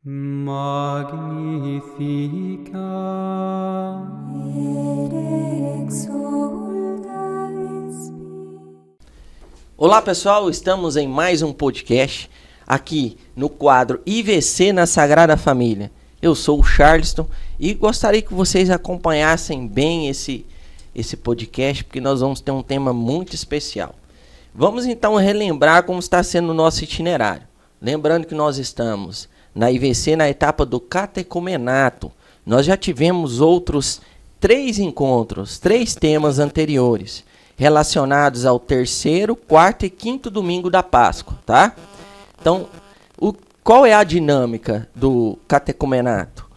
Magnificat et exsulta in Spiritu. Olá pessoal, estamos em mais um podcast aqui no quadro IVC na Sagrada Família. Eu sou o Charleston e gostaria que vocês acompanhassem bem esse podcast, porque nós vamos ter um tema muito especial. Vamos então relembrar como está sendo o nosso itinerário. Lembrando que nós estamos na IVC na etapa do catecumenato. Nós já tivemos outros 3 encontros, 3 temas anteriores, relacionados ao terceiro, quarto e quinto domingo da Páscoa, tá? Então, qual é a dinâmica do catecumenato,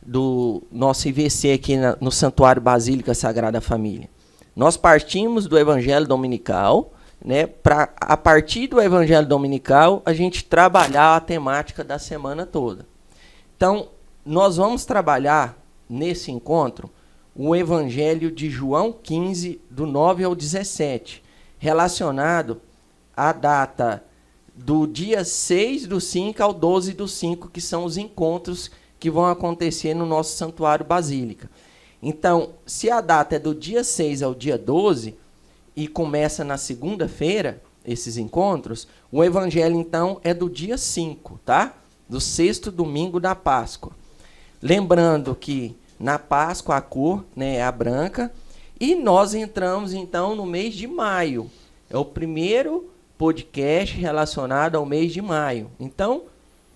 do nosso IVC aqui no Santuário Basílica Sagrada Família? Nós partimos do Evangelho Dominical, né, para a partir do Evangelho Dominical a gente trabalhar a temática da semana toda. Então, nós vamos trabalhar nesse encontro o Evangelho de João 15, do 9 ao 17, relacionado à data do dia 6/5 ao 12/5, que são os encontros que vão acontecer no nosso Santuário Basílica. Então, se a data é do dia 6 ao dia 12, e começa na segunda-feira, esses encontros, o evangelho, então, é do dia 5, tá? Do sexto domingo da Páscoa. Lembrando que na Páscoa a cor, né, é a branca, e nós entramos, então, no mês de maio. É o primeiro podcast relacionado ao mês de maio. Então,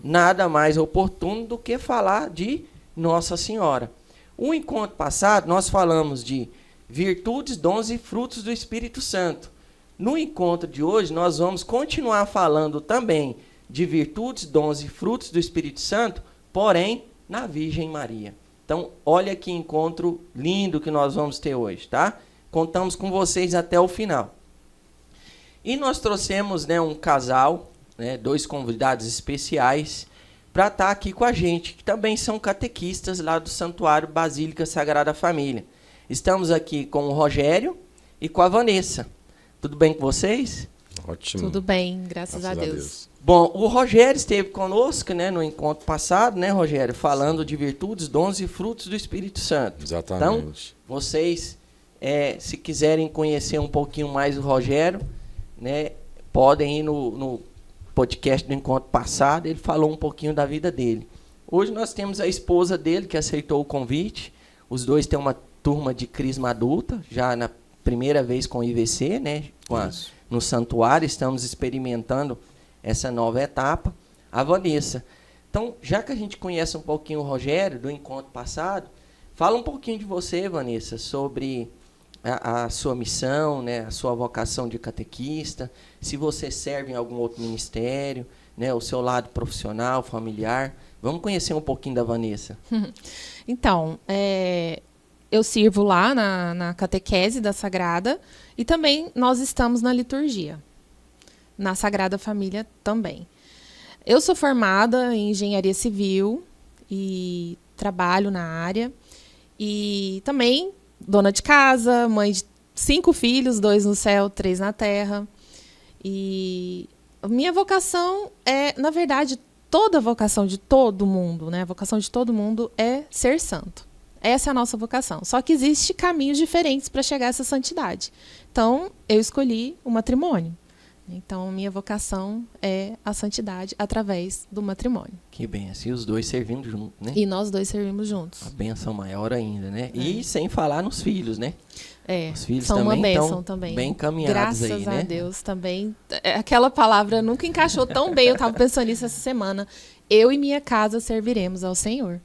nada mais oportuno do que falar de Nossa Senhora. O encontro passado, nós falamos de virtudes, dons e frutos do Espírito Santo. No encontro de hoje, nós vamos continuar falando também de virtudes, dons e frutos do Espírito Santo, porém, na Virgem Maria. Então, olha que encontro lindo que nós vamos ter hoje, tá? Contamos com vocês até o final. E nós trouxemos, né, um casal, né, 2 convidados especiais, para estar aqui com a gente, que também são catequistas lá do Santuário Basílica Sagrada Família. Estamos aqui com o Rogério e com a Vanessa. Tudo bem com vocês? Ótimo. Tudo bem, graças a Deus. Bom, o Rogério esteve conosco, né, no encontro passado, né, Rogério? Falando de virtudes, dons e frutos do Espírito Santo. Exatamente. Então, vocês, se quiserem conhecer um pouquinho mais o Rogério, né, podem ir no podcast do encontro passado, ele falou um pouquinho da vida dele. Hoje nós temos a esposa dele, que aceitou o convite. Os dois têm uma turma de crisma adulta, já na primeira vez com o IVC, né, no santuário, estamos experimentando essa nova etapa. A Vanessa. Então, já que a gente conhece um pouquinho o Rogério, do encontro passado, fala um pouquinho de você, Vanessa, sobre a sua missão, né, a sua vocação de catequista, se você serve em algum outro ministério, né, o seu lado profissional, familiar. Vamos conhecer um pouquinho da Vanessa. Então, eu sirvo lá na catequese da Sagrada e também nós estamos na liturgia, na Sagrada Família também. Eu sou formada em engenharia civil e trabalho na área e também dona de casa, mãe de 5 filhos, 2 no céu, 3 na terra. E a minha vocação na verdade, toda a vocação de todo mundo, né? A vocação de todo mundo é ser santo. Essa é a nossa vocação. Só que existem caminhos diferentes para chegar a essa santidade. Então, eu escolhi o matrimônio. Então, minha vocação é a santidade através do matrimônio. Que benção. E os dois servindo juntos, né? E nós dois servimos juntos. A benção maior ainda, né? E sem falar nos filhos, né? Os filhos são também uma bênção estão também. bem caminhados aí, né? Graças a Deus também. Aquela palavra nunca encaixou tão bem. Eu estava pensando nisso essa semana. Eu e minha casa serviremos ao Senhor.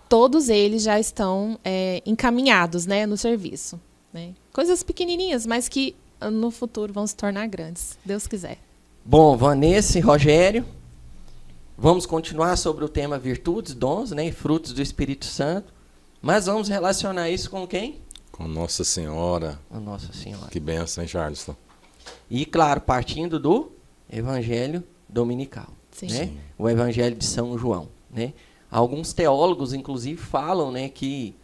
Todos eles já estão encaminhados, né, no serviço. Né? Coisas pequenininhas, mas que no futuro vão se tornar grandes, Deus quiser. Bom, Vanessa e Rogério, vamos continuar sobre o tema virtudes, dons, né, e frutos do Espírito Santo, mas vamos relacionar isso com quem? Com Nossa Senhora. Com Nossa Senhora. Que benção, hein, Charleston? E, claro, partindo do Evangelho Dominical, Sim. né? Sim. O Evangelho de São João, né? Alguns teólogos, inclusive, falam, né, que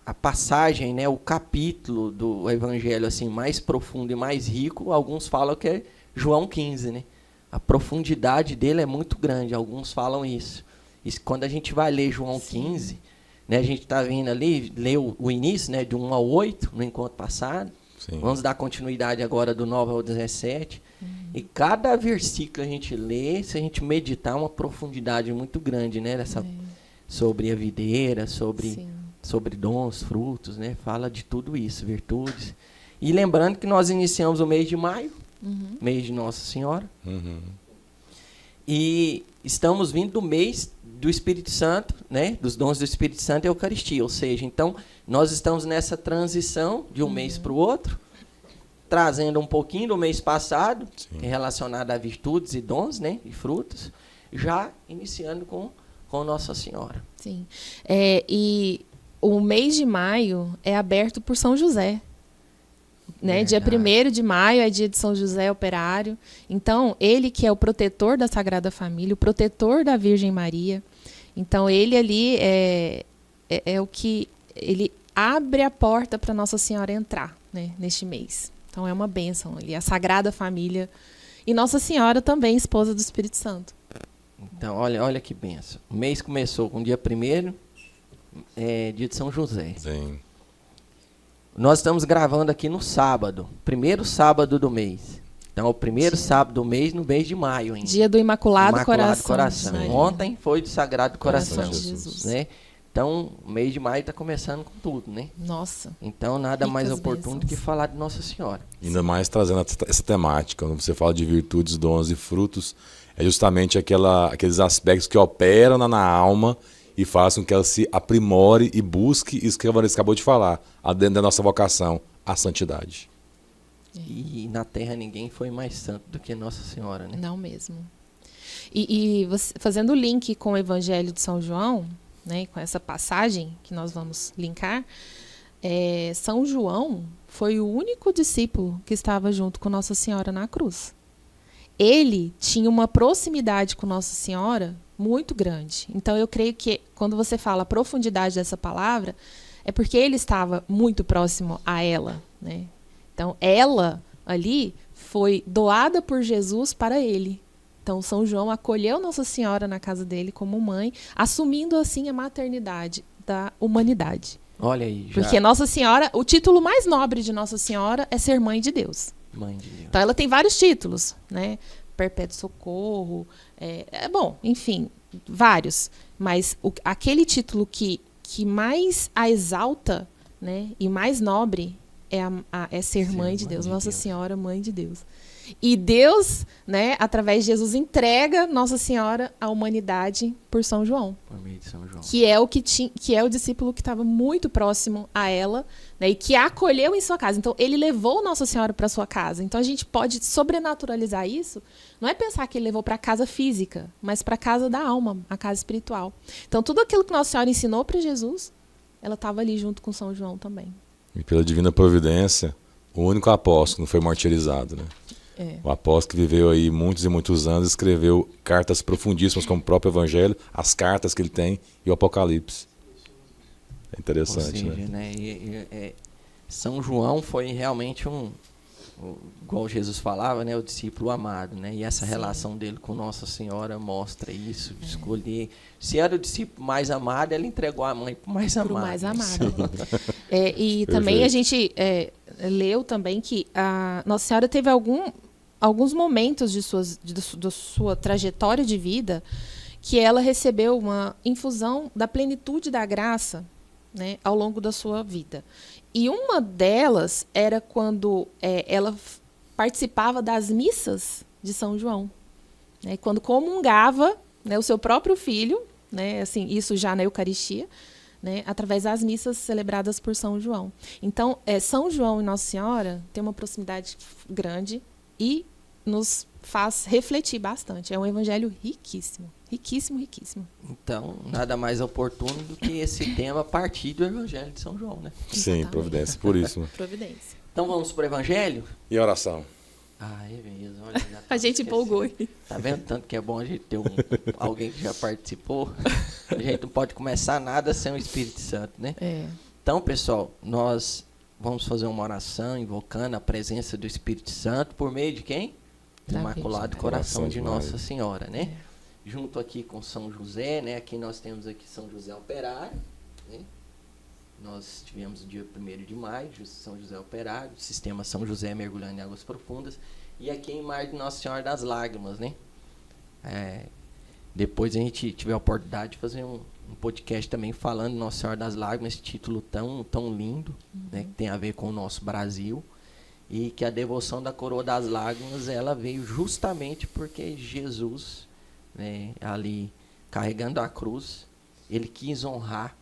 a passagem, né, o capítulo do Evangelho assim, mais profundo e mais rico, alguns falam que é João 15, né? a profundidade dele é muito grande. Alguns falam isso. Quando a gente vai ler João 15, né, a gente está vindo ali, leu o início, né, de 1 ao 8, no encontro passado. Sim. Vamos dar continuidade agora do 9 ao 17. E cada versículo que a gente lê, se a gente meditar, uma profundidade muito grande, né? Sobre a videira, sobre dons, frutos, né? Fala de tudo isso, virtudes. E lembrando que nós iniciamos o mês de maio, mês de Nossa Senhora. E estamos vindo do mês do Espírito Santo, né? Dos dons do Espírito Santo e Eucaristia. Ou seja, então, nós estamos nessa transição de um mês para o outro, trazendo um pouquinho do mês passado, relacionado a virtudes e dons, né? E frutos, já iniciando com Nossa Senhora. Sim. E o mês de maio é aberto por São José. Né? Dia 1º de maio é dia de São José Operário. Então, ele que é o protetor da Sagrada Família, o protetor da Virgem Maria. Então, ele ali é o que... Ele abre a porta para Nossa Senhora entrar, né, neste mês. Então, é uma bênção ali. A Sagrada Família. E Nossa Senhora também, esposa do Espírito Santo. Então, olha que bênção. O mês começou com o dia 1º, dia de São José. Sim. Nós estamos gravando aqui no sábado, primeiro sábado do mês. Então, o primeiro sábado do mês, no mês de maio ainda. Dia do Imaculado Coração. Ontem foi do Sagrado Coração. De Jesus. Né? Então, o mês de maio está começando com tudo, né? Nossa. Então, nada mais oportuno do que bênçãos. falar de Nossa Senhora. Ainda mais trazendo essa temática, quando você fala de virtudes, dons e frutos, é justamente aqueles aspectos que operam na alma e façam que ela se aprimore e busque isso que a Vanessa acabou de falar, dentro da nossa vocação, a santidade. E na Terra ninguém foi mais santo do que Nossa Senhora, né? Não mesmo. E você, fazendo o link com o Evangelho de São João, né, com essa passagem que nós vamos linkar, São João foi o único discípulo que estava junto com Nossa Senhora na cruz. Ele tinha uma proximidade com Nossa Senhora muito grande. Então, eu creio que quando você fala a profundidade dessa palavra, é porque ele estava muito próximo a ela, né? Então, ela ali foi doada por Jesus para ele. Então, São João acolheu Nossa Senhora na casa dele como mãe, assumindo assim a maternidade da humanidade. Olha aí, já. Porque Nossa Senhora, o título mais nobre de Nossa Senhora é ser mãe de Deus. Mãe de Deus. Então, ela tem vários títulos, né? Perpétuo Socorro, bom, enfim, vários. Mas aquele título que mais a exalta, né, e mais nobre é ser mãe de Deus, Nossa Senhora, Mãe de Deus. E Deus, né, através de Jesus, entrega Nossa Senhora à humanidade por São João. Por meio de São João. Que é o discípulo que estava muito próximo a ela, né, e que a acolheu em sua casa. Então, ele levou Nossa Senhora para sua casa. Então, a gente pode sobrenaturalizar isso. Não é pensar que ele levou para a casa física, mas para a casa da alma, a casa espiritual. Então, tudo aquilo que Nossa Senhora ensinou para Jesus, ela estava ali junto com São João também. E pela divina providência, o único apóstolo que não foi martirizado, né? O apóstolo que viveu aí muitos e muitos anos, escreveu cartas profundíssimas, como o próprio Evangelho, as cartas que ele tem e o Apocalipse. É interessante, ou seja, né? São João foi realmente igual Jesus falava, né? O discípulo amado, né? E essa relação dele com Nossa Senhora mostra isso, de escolher. Se era o discípulo mais amado, ele entregou a mãe para o mais amado. Mais amado. E também a gente leu também que a Nossa Senhora teve alguns momentos de sua trajetória de vida que ela recebeu uma infusão da plenitude da graça, né, ao longo da sua vida. E uma delas era quando ela participava das missas de São João, né, quando comungava, né, o seu próprio filho, né, assim, isso já na Eucaristia, né, através das missas celebradas por São João. Então, São João e Nossa Senhora têm uma proximidade grande e nos faz refletir bastante. É um evangelho riquíssimo, riquíssimo, riquíssimo. Então, nada mais oportuno do que esse tema partir do Evangelho de São João, né? Sim, Exatamente. providência, por isso. Né? Providência. Então, vamos para o Evangelho? E a oração? É mesmo. Olha, já A gente empolgou. Tá vendo tanto que é bom a gente ter alguém que já participou? A gente não pode começar nada sem o Espírito Santo, né? Então, pessoal, nós vamos fazer uma oração invocando a presença do Espírito Santo por meio de quem? Imaculado Coração de Maria. Nossa Senhora, né? Junto aqui com São José, né? Aqui nós temos aqui São José Operário, né? Nós tivemos o dia 1º de maio, São José Operário, sistema São José mergulhando em águas profundas. E aqui em Mar de Nossa Senhora das Lágrimas, né? Depois a gente tiver a oportunidade de fazer um podcast também falando de Nossa Senhora das Lágrimas, esse título tão lindo, né? Que tem a ver com o nosso Brasil. E que a devoção da Coroa das Lágrimas, ela veio justamente porque Jesus, né, ali carregando a cruz, ele quis honrar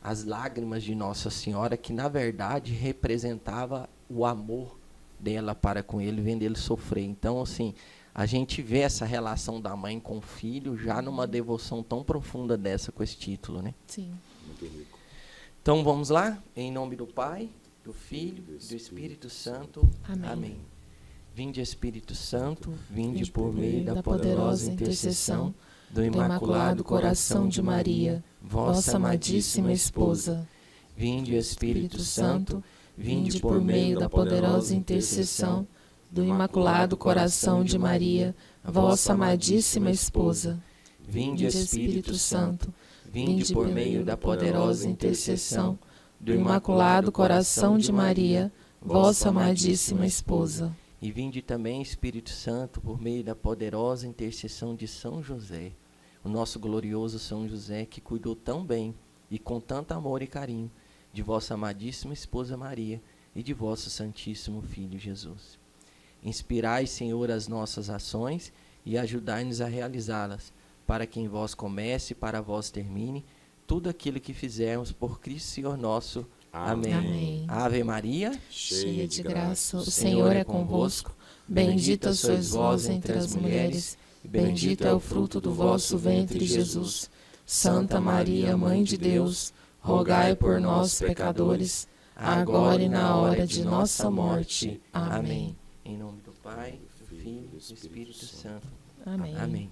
as lágrimas de Nossa Senhora, que na verdade representava o amor dela para com ele, vendo ele sofrer. Então, assim, a gente vê essa relação da mãe com o filho já numa devoção tão profunda dessa com esse título, né? Sim. Muito rico. Então vamos lá, em nome do Pai, do Filho e do Espírito Santo. Amém. Vinde, Espírito Santo, vinde Vinde por meio da poderosa intercessão do Imaculado Coração de Maria, vossa amadíssima esposa. Vinde, Espírito Santo, vinde por meio da poderosa intercessão do Imaculado Coração de Maria, vossa amadíssima esposa. Vinde, Espírito Santo, vinde por meio da poderosa intercessão do Imaculado Coração de Maria, vossa amadíssima esposa. E vinde também, Espírito Santo, por meio da poderosa intercessão de São José, o nosso glorioso São José, que cuidou tão bem e com tanto amor e carinho de vossa amadíssima esposa Maria e de vosso Santíssimo Filho Jesus. Inspirai, Senhor, as nossas ações e ajudai-nos a realizá-las, para que em vós comece e para vós termine tudo aquilo que fizermos por Cristo Senhor nosso. Amém. Amém. Ave Maria, Cheia de graça, o Senhor é convosco. Bendita sois vós entre as mulheres, e bendito é o fruto do vosso ventre, Jesus. Santa Maria, Mãe de Deus, rogai por nós, pecadores, agora e na hora de nossa morte. Amém. Em nome do Pai, do Filho e do Espírito Santo. Amém. Amém.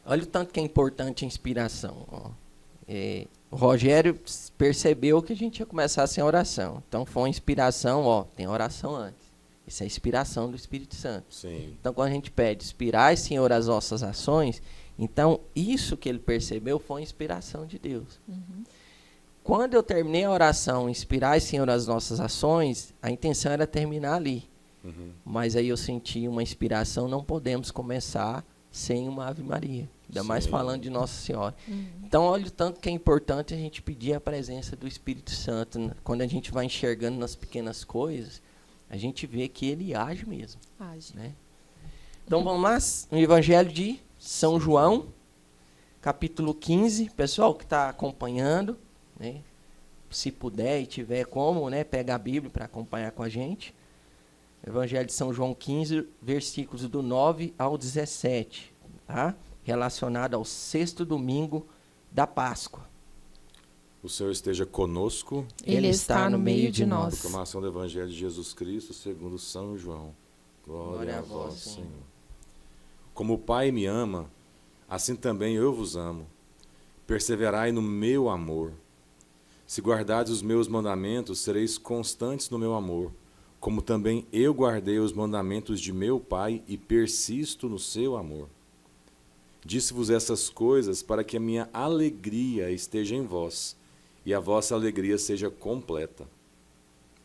Olha o tanto que é importante a inspiração. Ó. O Rogério percebeu que a gente ia começar sem oração. Então foi uma inspiração, ó, tem oração antes. Isso é a inspiração do Espírito Santo. Sim. Então quando a gente pede, inspirai, Senhor, as nossas ações, então isso que ele percebeu foi uma inspiração de Deus. Quando eu terminei a oração, inspirai, Senhor, as nossas ações, a intenção era terminar ali. Mas aí eu senti uma inspiração, não podemos começar sem uma Ave Maria. Ainda mais falando de Nossa Senhora. Então, olha o tanto que é importante a gente pedir a presença do Espírito Santo. Né? Quando a gente vai enxergando nas pequenas coisas, a gente vê que ele age mesmo. Age. Né? Então, vamos lá, no Evangelho de São João, capítulo 15. Pessoal que está acompanhando, né? Se puder e tiver como, né? Pega a Bíblia para acompanhar com a gente. Evangelho de São João 15, versículos do 9 ao 17, tá? Relacionado ao 6º domingo da Páscoa. O Senhor esteja conosco. Ele está no meio de nós. Proclamação do Evangelho de Jesus Cristo segundo São João. Glória a vós, Senhor. Como o Pai me ama, assim também eu vos amo. Perseverai no meu amor. Se guardardes os meus mandamentos, sereis constantes no meu amor, como também eu guardei os mandamentos de meu Pai e persisto no seu amor. Disse-vos essas coisas para que a minha alegria esteja em vós e a vossa alegria seja completa.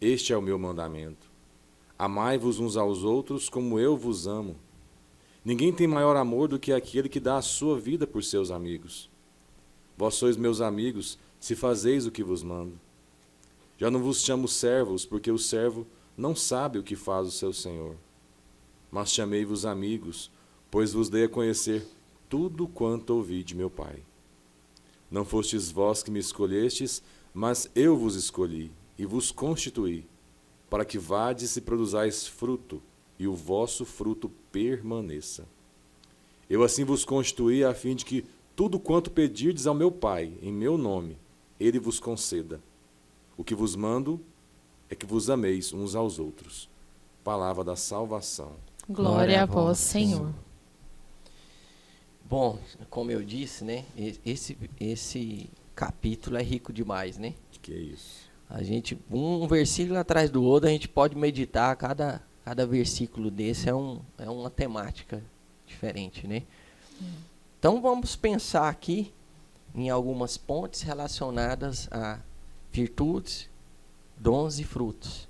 Este é o meu mandamento. Amai-vos uns aos outros como eu vos amo. Ninguém tem maior amor do que aquele que dá a sua vida por seus amigos. Vós sois meus amigos, se fazeis o que vos mando. Já não vos chamo servos, porque o servo não sabe o que faz o seu senhor. Mas chamei-vos amigos, pois vos dei a conhecer tudo quanto ouvi de meu Pai. Não fostes vós que me escolhestes, mas eu vos escolhi e vos constituí, para que vades e produzais fruto, e o vosso fruto permaneça. Eu assim vos constituí a fim de que tudo quanto pedirdes ao meu Pai, em meu nome, ele vos conceda. O que vos mando é que vos ameis uns aos outros. Palavra da salvação. Glória a vós, Senhor. Bom, como eu disse, né? Esse capítulo é rico demais, né? Que é isso? A gente, um versículo atrás do outro, a gente pode meditar Cada versículo desse é uma temática diferente, né? Então vamos pensar aqui em algumas pontes relacionadas a virtudes, dons e frutos.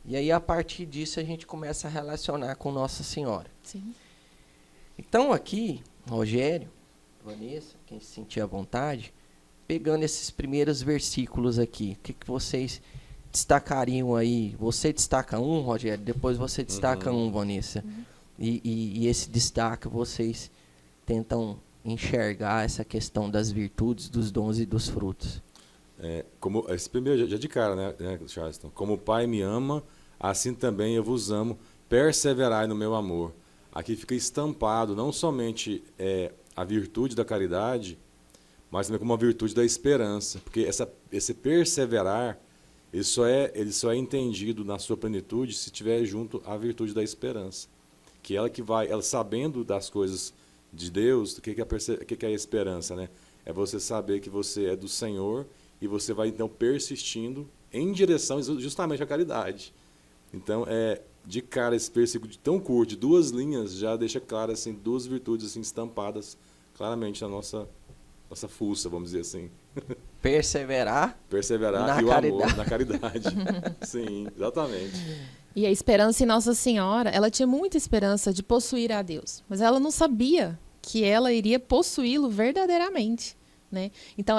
E aí, a partir disso, a gente começa a relacionar com Nossa Senhora. Sim. Então, aqui, Rogério, Vanessa, quem se sentir à vontade, pegando esses primeiros versículos aqui, o que vocês destacariam aí? Você destaca um, Rogério, depois você destaca um, Vanessa. E esse destaque, vocês tentam enxergar essa questão das virtudes, dos dons e dos frutos. Como esse primeiro já de cara, né, Charleston? Como o Pai me ama, assim também eu vos amo, perseverai no meu amor. Aqui fica estampado não somente a virtude da caridade, mas também como a virtude da esperança, porque esse perseverar, ele só é entendido na sua plenitude se tiver junto à virtude da esperança, que ela sabendo das coisas de Deus, o que é a esperança, né? É você saber que você é do Senhor e você vai então persistindo em direção justamente à caridade. Então, de cara, esse versículo tão curto, de 2 linhas, já deixa claro assim, 2 virtudes assim, estampadas claramente na nossa fuça, vamos dizer assim. Perseverar Na e o amor, na caridade. Sim, exatamente. E a esperança em Nossa Senhora, ela tinha muita esperança de possuir a Deus, mas ela não sabia que ela iria possuí-lo verdadeiramente, né? Então,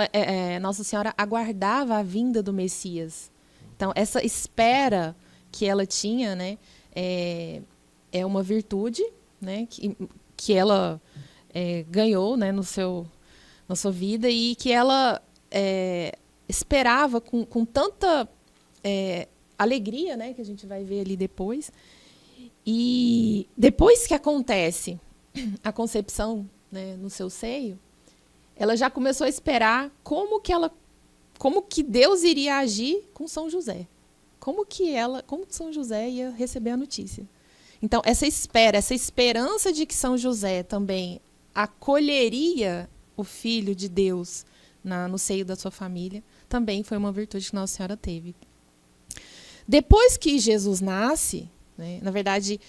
Nossa Senhora aguardava a vinda do Messias. Então, essa espera que ela tinha, né, é uma virtude, né, que ela ganhou, né, na sua vida, e que ela esperava com tanta alegria, né, que a gente vai ver ali depois. E depois que acontece a concepção, né, no seu seio, ela já começou a esperar como que Deus iria agir com São José. Como São José ia receber a notícia. Então, essa esperança de que São José também acolheria o Filho de Deus no seio da sua família, também foi uma virtude que Nossa Senhora teve. Depois que Jesus nasce, né, na verdade,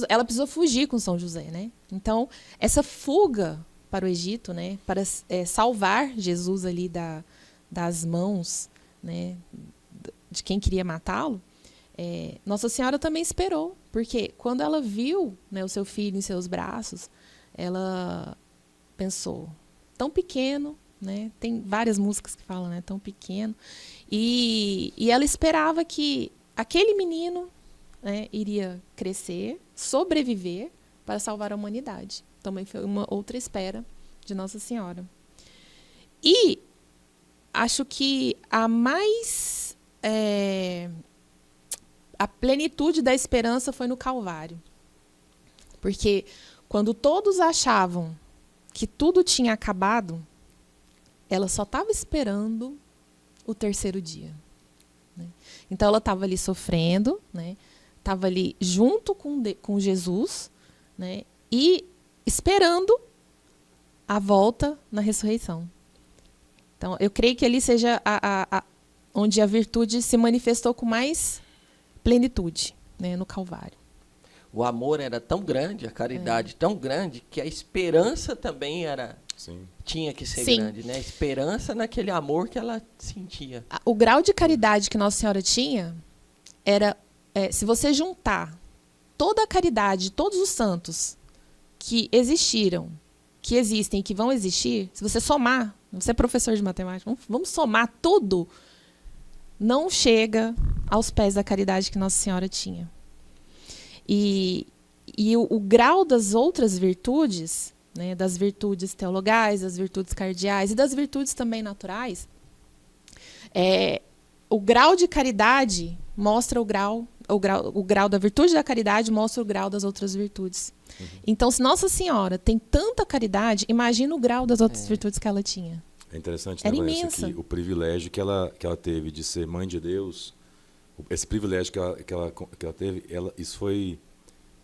ela precisou fugir com São José, né? Então, essa fuga para o Egito, né, para salvar Jesus ali das mãos, né, de quem queria matá-lo, Nossa Senhora também esperou, porque quando ela viu, né, o seu filho em seus braços, ela pensou, tão pequeno, né, tem várias músicas que falam, né, tão pequeno, e ela esperava que aquele menino, né, iria crescer, sobreviver para salvar a humanidade. Também foi uma outra espera de Nossa Senhora. E acho que a plenitude da esperança foi no Calvário. Porque quando todos achavam que tudo tinha acabado, ela só estava esperando o 3º dia, né? Então ela estava ali sofrendo, né? Estava ali junto com Jesus, né? E esperando a volta na ressurreição. Então, eu creio que ali seja onde a virtude se manifestou com mais plenitude, né, no Calvário. O amor era tão grande, a caridade tão grande, que a esperança também tinha que ser grande, né? A esperança naquele amor que ela sentia. O grau de caridade que Nossa Senhora tinha era, se você juntar toda a caridade de todos os santos que existiram, que existem e que vão existir, se você somar, você é professor de matemática, vamos somar tudo, não chega aos pés da caridade que Nossa Senhora tinha. E o grau das outras virtudes, né, das virtudes teologais, das virtudes cardeais e das virtudes também naturais, o grau de caridade mostra o grau da virtude da caridade mostra o grau das outras virtudes. Uhum. Então, se Nossa Senhora tem tanta caridade, imagina o grau das outras virtudes que ela tinha. É interessante, era né, imensa. Que o privilégio que ela teve de ser mãe de Deus, esse privilégio que ela teve, isso foi,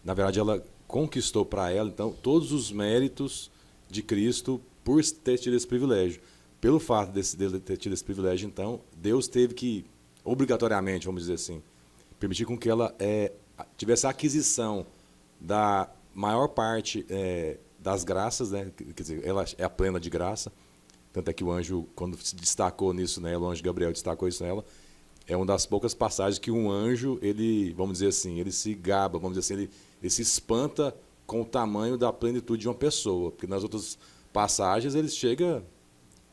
na verdade, ela conquistou para ela, então, todos os méritos de Cristo por ter tido esse privilégio. Pelo fato dele ter tido esse privilégio, então, Deus teve que, obrigatoriamente, vamos dizer assim, permitir com que ela tivesse a aquisição da maior parte das graças, né? Quer dizer, ela é a plena de graça. Tanto é que o anjo, quando se destacou nisso nela, o anjo Gabriel destacou isso nela, é uma das poucas passagens que um anjo, ele, vamos dizer assim, ele se gaba, vamos dizer assim, ele se espanta com o tamanho da plenitude de uma pessoa. Porque nas outras passagens ele chega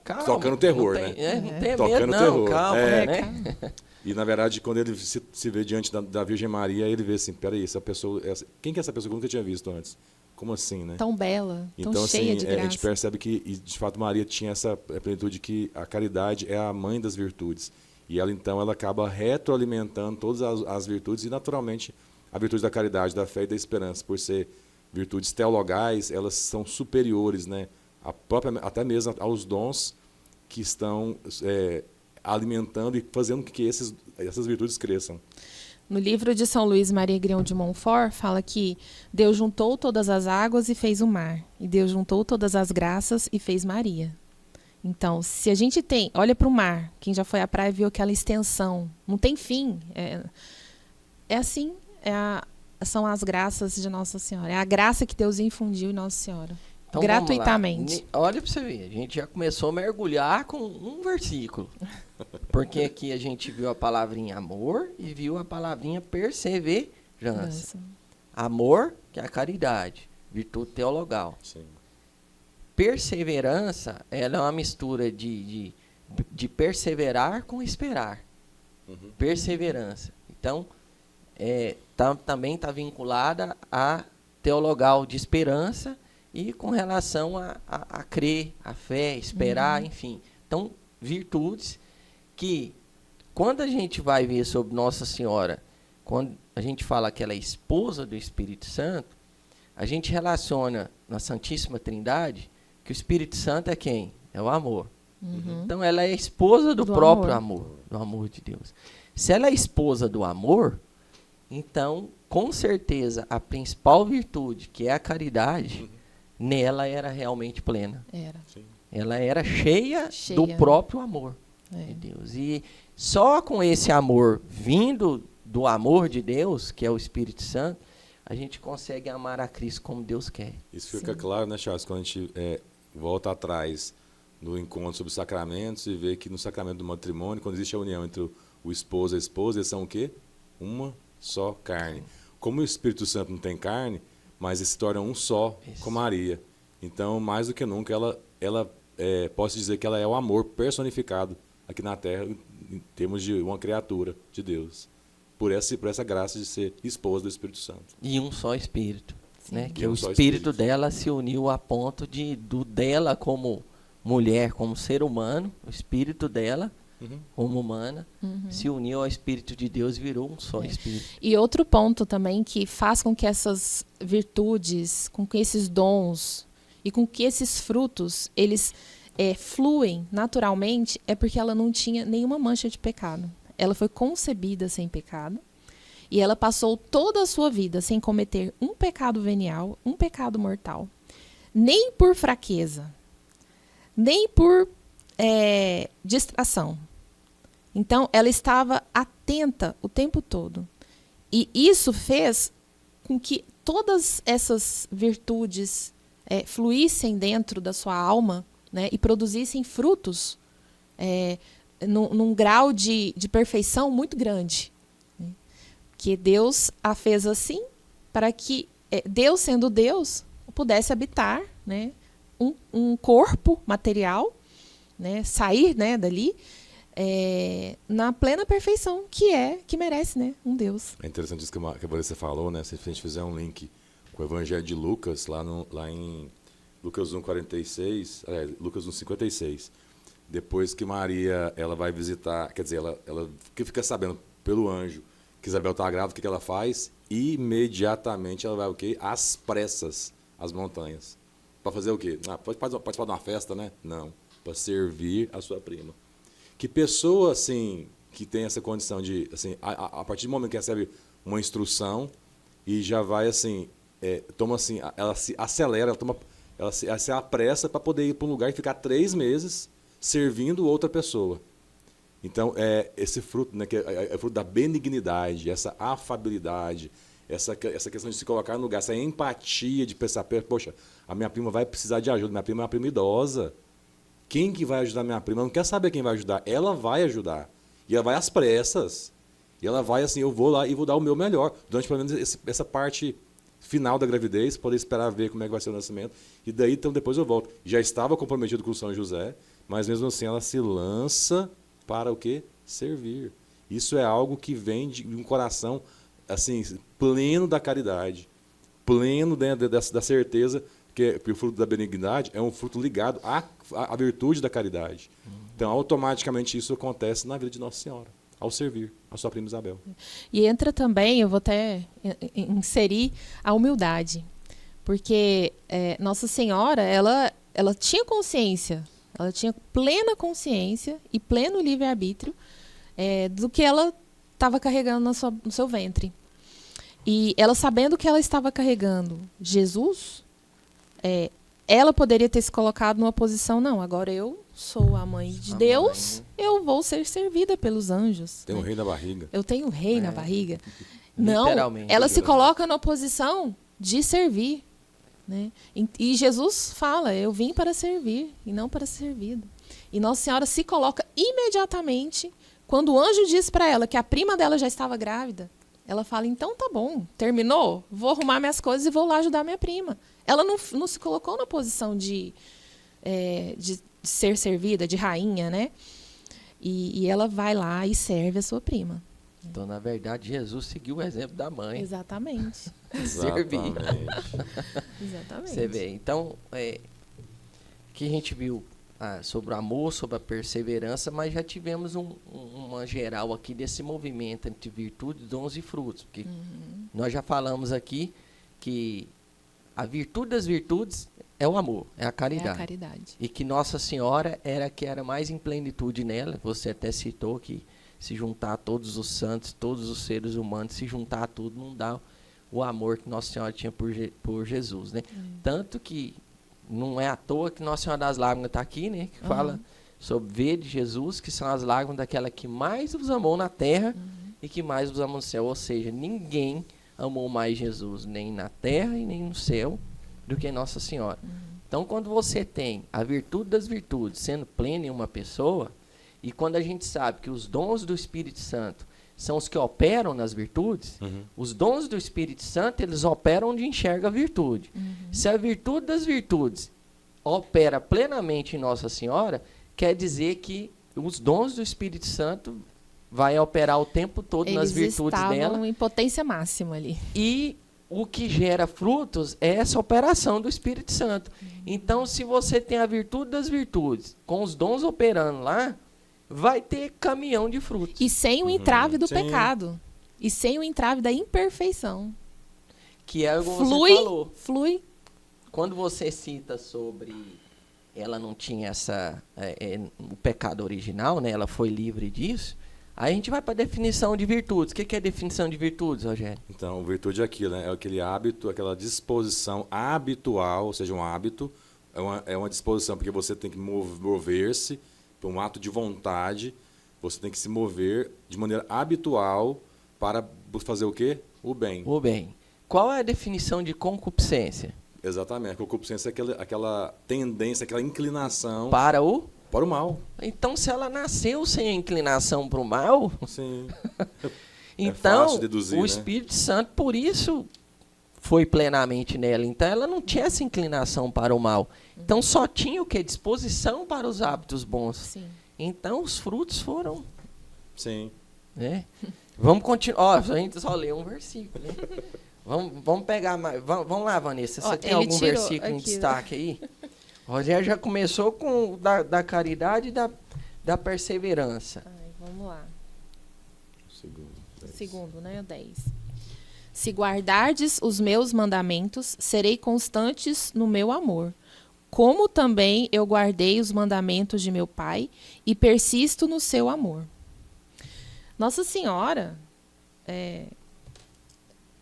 Calma, tocando terror, não tem, né? não tem Tocando medo, não, terror. calma, É. né? E, na verdade, quando ele se vê diante da Virgem Maria, ele vê assim, peraí, essa pessoa... quem que é essa pessoa que eu nunca tinha visto antes? Como assim, né? Tão bela, tão Então, cheia assim, de a graça. gente percebe que, de fato, Maria tinha essa plenitude que a caridade é a mãe das virtudes. E ela, então, ela acaba retroalimentando todas as virtudes e, naturalmente, a virtude da caridade, da fé e da esperança, por ser virtudes teologais, elas são superiores, né? Até mesmo aos dons que estão alimentando e fazendo com que essas virtudes cresçam. No livro de São Luís Maria Grião de Montfort, fala que Deus juntou todas as águas e fez o mar. E Deus juntou todas as graças e fez Maria. Então, se a gente olha para o mar, quem já foi à praia viu aquela extensão, não tem fim. É assim, são as graças de Nossa Senhora. É a graça que Deus infundiu em Nossa Senhora. Então, gratuitamente. Olha para você ver, a gente já começou a mergulhar com um versículo. Porque aqui a gente viu a palavrinha amor e viu a palavrinha perseverança. Nossa. Amor, que é a caridade, virtude teologal. Sim. Perseverança, ela é uma mistura de perseverar com esperar. Uhum. Perseverança. Então, também está vinculada a teologal de esperança e com relação a crer, a fé, esperar, enfim. Então, virtudes que, quando a gente vai ver sobre Nossa Senhora, quando a gente fala que ela é esposa do Espírito Santo, a gente relaciona na Santíssima Trindade que o Espírito Santo é quem? É o amor. Uhum. Então, ela é esposa do Do próprio amor. amor, do amor de Deus. Se ela é esposa do amor, então, com certeza, a principal virtude, que é a caridade, nela era realmente plena. Era. Sim. Ela era cheia Cheia. do próprio amor É. de Deus. E só com esse amor vindo do amor de Deus, que é o Espírito Santo, a gente consegue amar a Cristo como Deus quer. Isso fica Sim. claro, né, Charles, quando a gente volta atrás no encontro sobre os sacramentos e vê que no sacramento do matrimônio, quando existe a união entre o esposo e a esposa, eles são o quê? Uma só carne. Como o Espírito Santo não tem carne, mas eles se tornam um só Isso. com Maria. Então, mais do que nunca, ela posso dizer que ela é o amor personificado aqui na Terra, em termos de uma criatura de Deus. Por essa graça de ser esposa do Espírito Santo. E um só Espírito. Sim. Né? Que E o um só Espírito Espírito. dela se uniu a ponto dela como mulher, como ser humano, o Espírito dela Uhum. como humana, se uniu ao Espírito de Deus e virou um só É. Espírito. E outro ponto também que faz com que essas virtudes, com que esses dons e com que esses frutos, eles fluem naturalmente, é porque ela não tinha nenhuma mancha de pecado. Ela foi concebida sem pecado e ela passou toda a sua vida sem cometer um pecado venial, um pecado mortal. Nem por fraqueza, nem por distração. Então, ela estava atenta o tempo todo. E isso fez com que todas essas virtudes fluíssem dentro da sua alma, né, e produzissem frutos num grau de perfeição muito grande. Né? Que Deus a fez assim para que Deus, sendo Deus, pudesse habitar, né, um corpo material, né, sair, né, dali, na plena perfeição que merece, né, um Deus. É interessante isso que a Vanessa falou, né? Se a gente fizer um link com o Evangelho de Lucas, lá em Lucas 1,46, Lucas 1,56, depois que Maria ela vai visitar, quer dizer, ela fica sabendo pelo anjo que Isabel está grávida, o que ela faz? Imediatamente ela vai o quê? Às pressas, às montanhas. Para fazer o quê? Pode participar de uma festa, né? Não, para servir a sua prima. Que pessoa, assim, que tem essa condição de, assim, a partir do momento que recebe uma instrução e já vai, assim, toma assim, ela se acelera, ela se apressa para poder ir para um lugar e ficar 3 meses servindo outra pessoa. Então, esse fruto, né, que é fruto da benignidade, essa afabilidade, essa questão de se colocar no lugar, essa empatia de pensar, poxa, a minha prima vai precisar de ajuda, minha prima é uma prima idosa. Quem que vai ajudar minha prima? Ela não quer saber quem vai ajudar, ela vai ajudar. E ela vai às pressas. E ela vai assim, eu vou lá e vou dar o meu melhor. Durante pelo menos essa parte final da gravidez, poder esperar ver como é que vai ser o nascimento. E daí, então, depois eu volto. Já estava comprometido com São José, mas mesmo assim ela se lança para o quê? Servir. Isso é algo que vem de um coração assim, pleno da caridade, pleno da certeza que o fruto da benignidade é um fruto ligado à virtude da caridade. Então, automaticamente isso acontece na vida de Nossa Senhora, ao servir a sua prima Isabel. E entra também, eu vou até inserir a humildade, porque Nossa Senhora, ela tinha consciência, ela tinha plena consciência e pleno livre-arbítrio do que ela estava carregando no seu ventre. E ela, sabendo que ela estava carregando Jesus, ela poderia ter se colocado numa posição, não, agora eu sou a mãe de Deus, eu vou ser servida pelos anjos. Tem um rei na barriga. Eu tenho um rei na barriga. Não, Literalmente. ela se coloca na posição de servir. Né? E Jesus fala, eu vim para servir e não para ser servido. E Nossa Senhora se coloca imediatamente, quando o anjo diz para ela que a prima dela já estava grávida, ela fala, então tá bom, terminou, vou arrumar minhas coisas e vou lá ajudar minha prima. Ela não se colocou na posição de ser servida, de rainha, né? E ela vai lá e serve a sua prima. Então, na verdade, Jesus seguiu o exemplo da mãe. Exatamente. Servir. Exatamente. Você vê. Então, que a gente viu sobre o amor, sobre a perseverança, mas já tivemos uma geral aqui desse movimento entre virtudes, dons e frutos. Porque nós já falamos aqui que a virtude das virtudes é o amor, é a caridade. É a caridade. E que Nossa Senhora era que era mais em plenitude nela. Você até citou que se juntar a todos os santos, todos os seres humanos, se juntar a tudo, não dá o amor que Nossa Senhora tinha por Jesus, né? Tanto que não é à toa que Nossa Senhora das Lágrimas está aqui, né? Que fala sobre ver de Jesus, que são as lágrimas daquela que mais os amou na terra e que mais os amou no céu. Ou seja, ninguém amou mais Jesus, nem na terra e nem no céu, do que Nossa Senhora. Então, quando você tem a virtude das virtudes sendo plena em uma pessoa, e quando a gente sabe que os dons do Espírito Santo são os que operam nas virtudes, os dons do Espírito Santo, eles operam onde enxerga a virtude. Se a virtude das virtudes opera plenamente em Nossa Senhora, quer dizer que os dons do Espírito Santo vai operar o tempo todo nas virtudes dela. Eles estavam em potência máxima ali. E o que gera frutos é essa operação do Espírito Santo. Então, se você tem a virtude das virtudes, com os dons operando lá, vai ter caminhão de frutos. E sem o entrave do Sim. pecado. E sem o entrave da imperfeição. Que é o que você falou. Flui. Quando você cita sobre ela não tinha o pecado original, né? Ela foi livre disso. Aí a gente vai para a definição de virtudes. O que é a definição de virtudes, Rogério? Então, virtude é aquilo, né? É aquele hábito, aquela disposição habitual, ou seja, um hábito, é uma disposição, porque você tem que mover-se por um ato de vontade, você tem que se mover de maneira habitual para fazer o quê? O bem. O bem. Qual é a definição de concupiscência? Exatamente. A concupiscência é aquela tendência, aquela inclinação Para o mal. Então, se ela nasceu sem a inclinação para o mal, Sim. então fácil deduzir, o né? Espírito Santo, por isso, foi plenamente nela. Então, ela não tinha essa inclinação para o mal. Então, só tinha o que? Disposição para os hábitos bons. Sim. Então, os frutos foram. Sim. Né? Vamos continuar. A gente só leu um versículo. Né? Vamos pegar mais. Vamos lá, Vanessa. Você tem ele algum tirou versículo em aqui, destaque aí? O Rogério já começou com da caridade e da perseverança. Vamos lá. Segundo. Segundo, né? 10. Se guardardes os meus mandamentos, serei constantes no meu amor. Como também eu guardei os mandamentos de meu Pai e persisto no seu amor. Nossa Senhora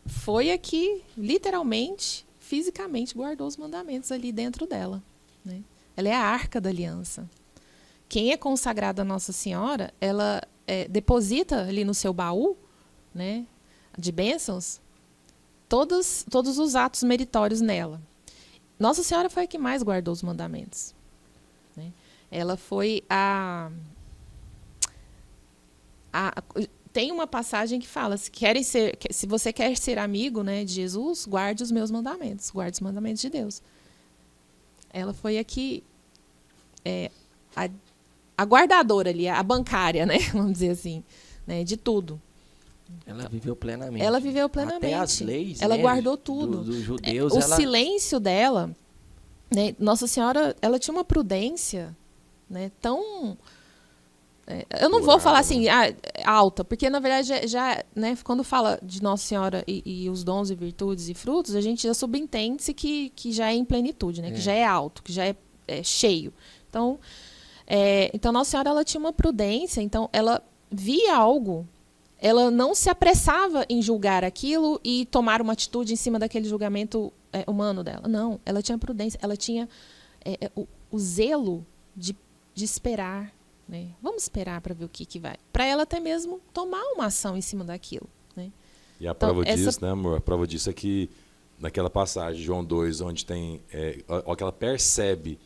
foi aqui, literalmente, fisicamente, guardou os mandamentos ali dentro dela. Né? Ela é a arca da aliança. quem é consagrado a Nossa Senhora, ela deposita ali no seu baú, né, de bênçãos, todos os atos meritórios nela. Nossa Senhora foi a que mais guardou os mandamentos, né? Ela foi tem uma passagem que fala, se você quer ser amigo, né, de Jesus, guarde os meus mandamentos, guarde os mandamentos de Deus. Ela foi aqui a guardadora ali, a bancária, né, vamos dizer assim, né, de tudo. Ela viveu plenamente. Ela viveu plenamente. Até as leis, ela né, guardou tudo. dos judeus. O silêncio dela, né, Nossa Senhora, ela tinha uma prudência, né, tão... eu não vou falar assim, alta, porque na verdade já né, quando fala de Nossa Senhora e os dons e virtudes e frutos, a gente já subentende-se que já é em plenitude, né, que já é alto, que já é cheio. Então, Nossa Senhora, ela tinha uma prudência, então ela via algo, ela não se apressava em julgar aquilo e tomar uma atitude em cima daquele julgamento humano dela. Não, ela tinha prudência, ela tinha o zelo de esperar. Né? Vamos esperar para ver o que vai. Para ela até mesmo tomar uma ação em cima daquilo. Né? E a prova disso, né, amor? A prova disso é que naquela passagem, João 2, onde tem. Que ela percebe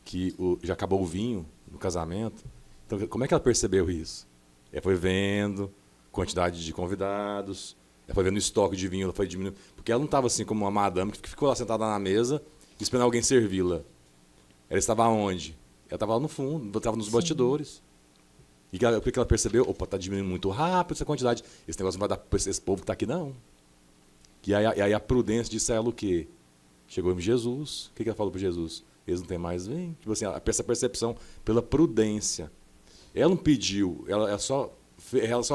que já acabou o vinho no casamento. Então, como é que ela percebeu isso? Ela foi vendo quantidade de convidados, ela foi vendo o estoque de vinho, ela foi diminuindo. Porque ela não estava assim como uma madame que ficou lá sentada na mesa esperando alguém servi-la. Ela estava onde? Ela estava lá no fundo, estava nos bastidores. E porque ela percebeu, opa, está diminuindo muito rápido essa quantidade. Esse negócio não vai dar para esse povo que está aqui, não. E aí a prudência disse a ela o quê? Chegou em Jesus. O que ela falou para Jesus? Eles não têm mais vinho. Tipo assim, essa percepção pela prudência. Ela não pediu, ela só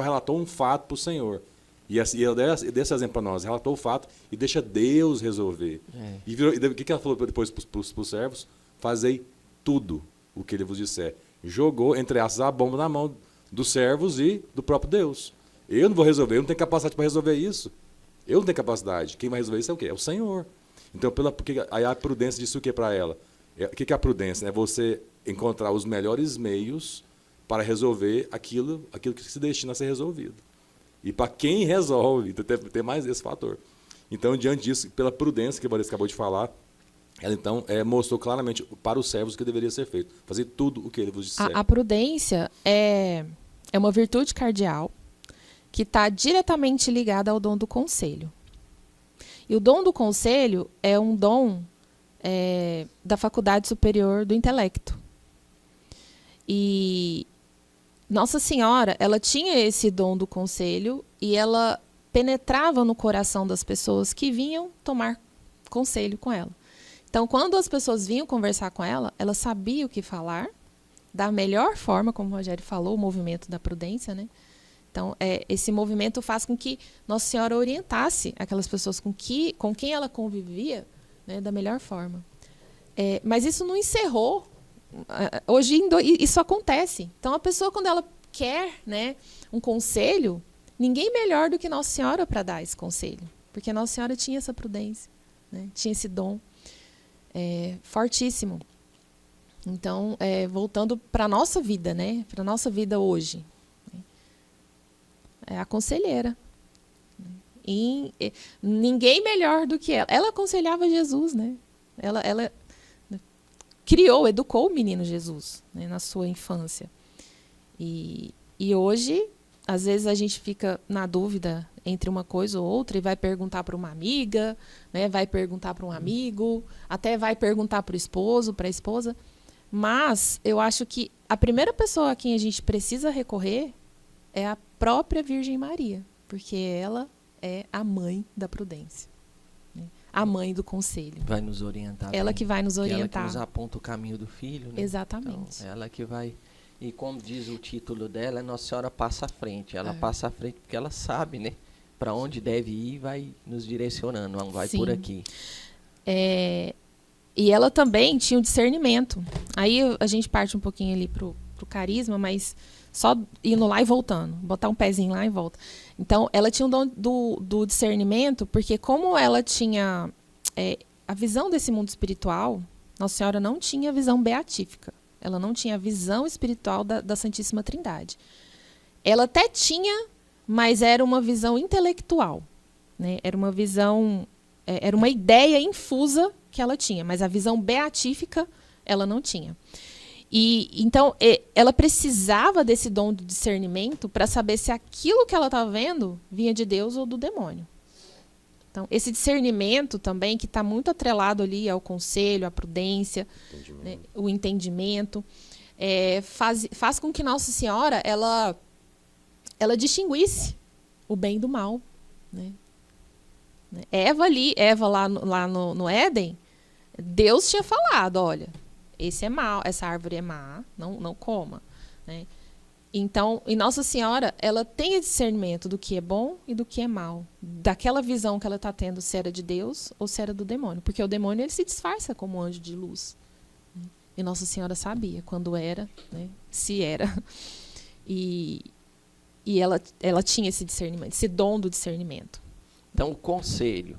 relatou um fato para o Senhor. E ela deu esse exemplo para nós. Relatou o fato e deixa Deus resolver. E o que ela falou depois para os servos? Fazei tudo o que ele vos disser. Jogou, entre aspas, a bomba na mão dos servos e do próprio Deus. Eu não vou resolver, eu não tenho capacidade para resolver isso. Eu não tenho capacidade. Quem vai resolver isso é o quê? É o Senhor. Então, porque aí a prudência disse o que para ela? O que é a prudência? É você encontrar os melhores meios para resolver aquilo que se destina a ser resolvido. E para quem resolve, então, tem mais esse fator. Então, diante disso, pela prudência que a Vanessa acabou de falar, ela então mostrou claramente para os servos o que deveria ser feito. Fazer tudo o que ele vos disser. A prudência é uma virtude cardeal que está diretamente ligada ao dom do conselho. E o dom do conselho é um dom da faculdade superior do intelecto. E Nossa Senhora, ela tinha esse dom do conselho e ela penetrava no coração das pessoas que vinham tomar conselho com ela. Então, quando as pessoas vinham conversar com ela, ela sabia o que falar, da melhor forma, como o Rogério falou, o movimento da prudência, né? Então, esse movimento faz com que Nossa Senhora orientasse aquelas pessoas com quem ela convivia, né, da melhor forma. Mas isso não encerrou. Hoje isso acontece. Então, a pessoa, quando ela quer, né, um conselho, ninguém melhor do que Nossa Senhora para dar esse conselho. Porque Nossa Senhora tinha essa prudência, né, tinha esse dom. Fortíssimo. Então, voltando para a nossa vida, né? Para a nossa vida hoje. É a conselheira. E ninguém melhor do que ela. Ela aconselhava Jesus, né? Ela criou, educou o menino Jesus, né, na sua infância. E hoje, às vezes a gente fica na dúvida entre uma coisa ou outra e vai perguntar para uma amiga, né, vai perguntar para um amigo, até vai perguntar para o esposo, para a esposa. Mas eu acho que a primeira pessoa a quem a gente precisa recorrer é a própria Virgem Maria, porque ela é a mãe da prudência, né? A mãe do conselho. Vai nos orientar. Ela bem. que vai nos orientar. Ela que nos aponta o caminho do filho, né? Exatamente. Então, ela que vai... E como diz o título dela, Nossa Senhora passa à frente. Ela passa à frente porque ela sabe, né, para onde deve ir e vai nos direcionando. Não vai por aqui. E ela também tinha o discernimento. Aí a gente parte um pouquinho ali pro carisma, mas só indo lá e voltando. Botar um pezinho lá e volta. Então, ela tinha o dom do discernimento, porque como ela tinha a visão desse mundo espiritual, Nossa Senhora não tinha visão beatífica. Ela não tinha a visão espiritual da Santíssima Trindade. Ela até tinha, mas era uma visão intelectual, né? Era uma visão, era uma ideia infusa que ela tinha, mas a visão beatífica ela não tinha. E então ela precisava desse dom de discernimento para saber se aquilo que ela estava vendo vinha de Deus ou do demônio. Então, esse discernimento também, que está muito atrelado ali ao conselho, à prudência, né, o entendimento, faz com que Nossa Senhora ela distinguisse o bem do mal. Né? Eva lá no Éden, Deus tinha falado, olha, esse é mal, essa árvore é má, não coma. Né? Então, e Nossa Senhora, ela tem esse discernimento do que é bom e do que é mal. Daquela visão que ela está tendo, se era de Deus ou se era do demônio. Porque o demônio, ele se disfarça como anjo de luz. E Nossa Senhora sabia quando era, né, se era. E ela tinha esse discernimento, esse dom do discernimento. Então, o conselho,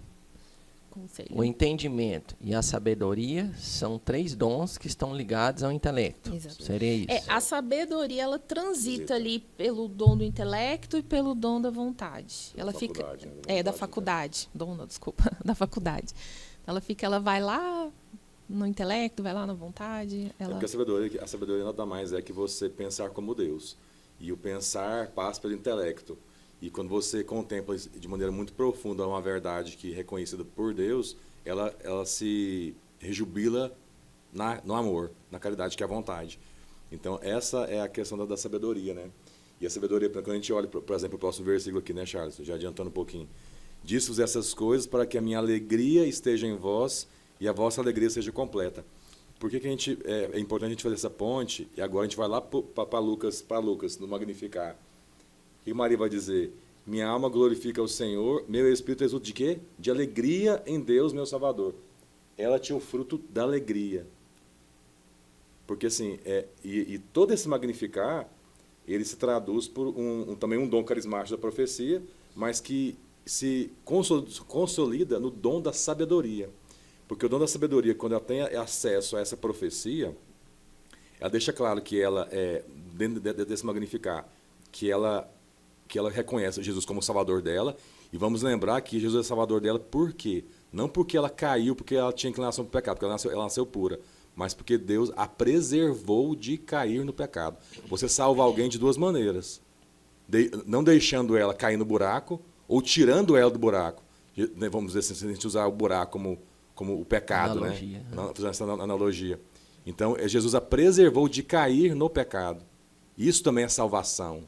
o entendimento e a sabedoria são 3 dons que estão ligados ao intelecto. Exato. Seria isso? A sabedoria, ela transita ali pelo dom do intelecto e pelo dom da vontade. Ela fica da faculdade. Dom, não, desculpa, da faculdade. Ela vai lá no intelecto, vai lá na vontade. Porque a sabedoria nada mais é que você pensar como Deus. E o pensar passa pelo intelecto. E quando você contempla de maneira muito profunda uma verdade que é reconhecida por Deus, ela se rejubila no amor, na caridade, que é a vontade. Então, essa é a questão da sabedoria, né? E a sabedoria, quando a gente olha, por exemplo, o próximo versículo aqui, né, Charles? Já adiantando um pouquinho. Diz-vos essas coisas para que a minha alegria esteja em vós e a vossa alegria seja completa. Por que é importante a gente fazer essa ponte? E agora a gente vai lá para Lucas, no Magnificar. E Maria vai dizer, minha alma glorifica o Senhor, meu espírito exulta de quê? De alegria em Deus, meu Salvador. Ela tinha o fruto da alegria. Porque assim, e todo esse Magnificar, ele se traduz por também um dom carismático da profecia, mas que se consolida no dom da sabedoria. Porque o dom da sabedoria, quando ela tem acesso a essa profecia, ela deixa claro que ela, dentro desse Magnificar, que ela reconhece Jesus como Salvador dela, e vamos lembrar que Jesus é Salvador dela por quê? Não porque ela caiu, porque ela tinha inclinação para o pecado, porque ela nasceu pura, mas porque Deus a preservou de cair no pecado. Você salva alguém de 2 maneiras, não deixando ela cair no buraco, ou tirando ela do buraco. Vamos dizer assim, se a gente usar o buraco como o pecado, analogia, né? Fazendo essa analogia. Então, Jesus a preservou de cair no pecado. Isso também é salvação.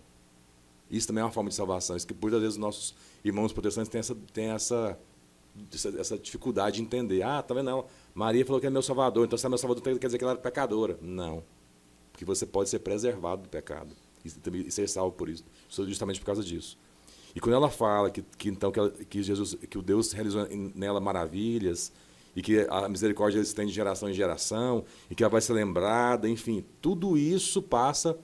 Isso também é uma forma de salvação. Isso que muitas vezes os nossos irmãos protestantes têm essa dificuldade de entender. Tá vendo? Não, Maria falou que é meu salvador, então se é meu salvador quer dizer que ela era pecadora. Não. Porque você pode ser preservado do pecado e ser salvo por isso. Justamente por causa disso. E quando ela fala que o Deus realizou nela maravilhas, e que a misericórdia se estende de geração em geração, e que ela vai ser lembrada, enfim, tudo isso passa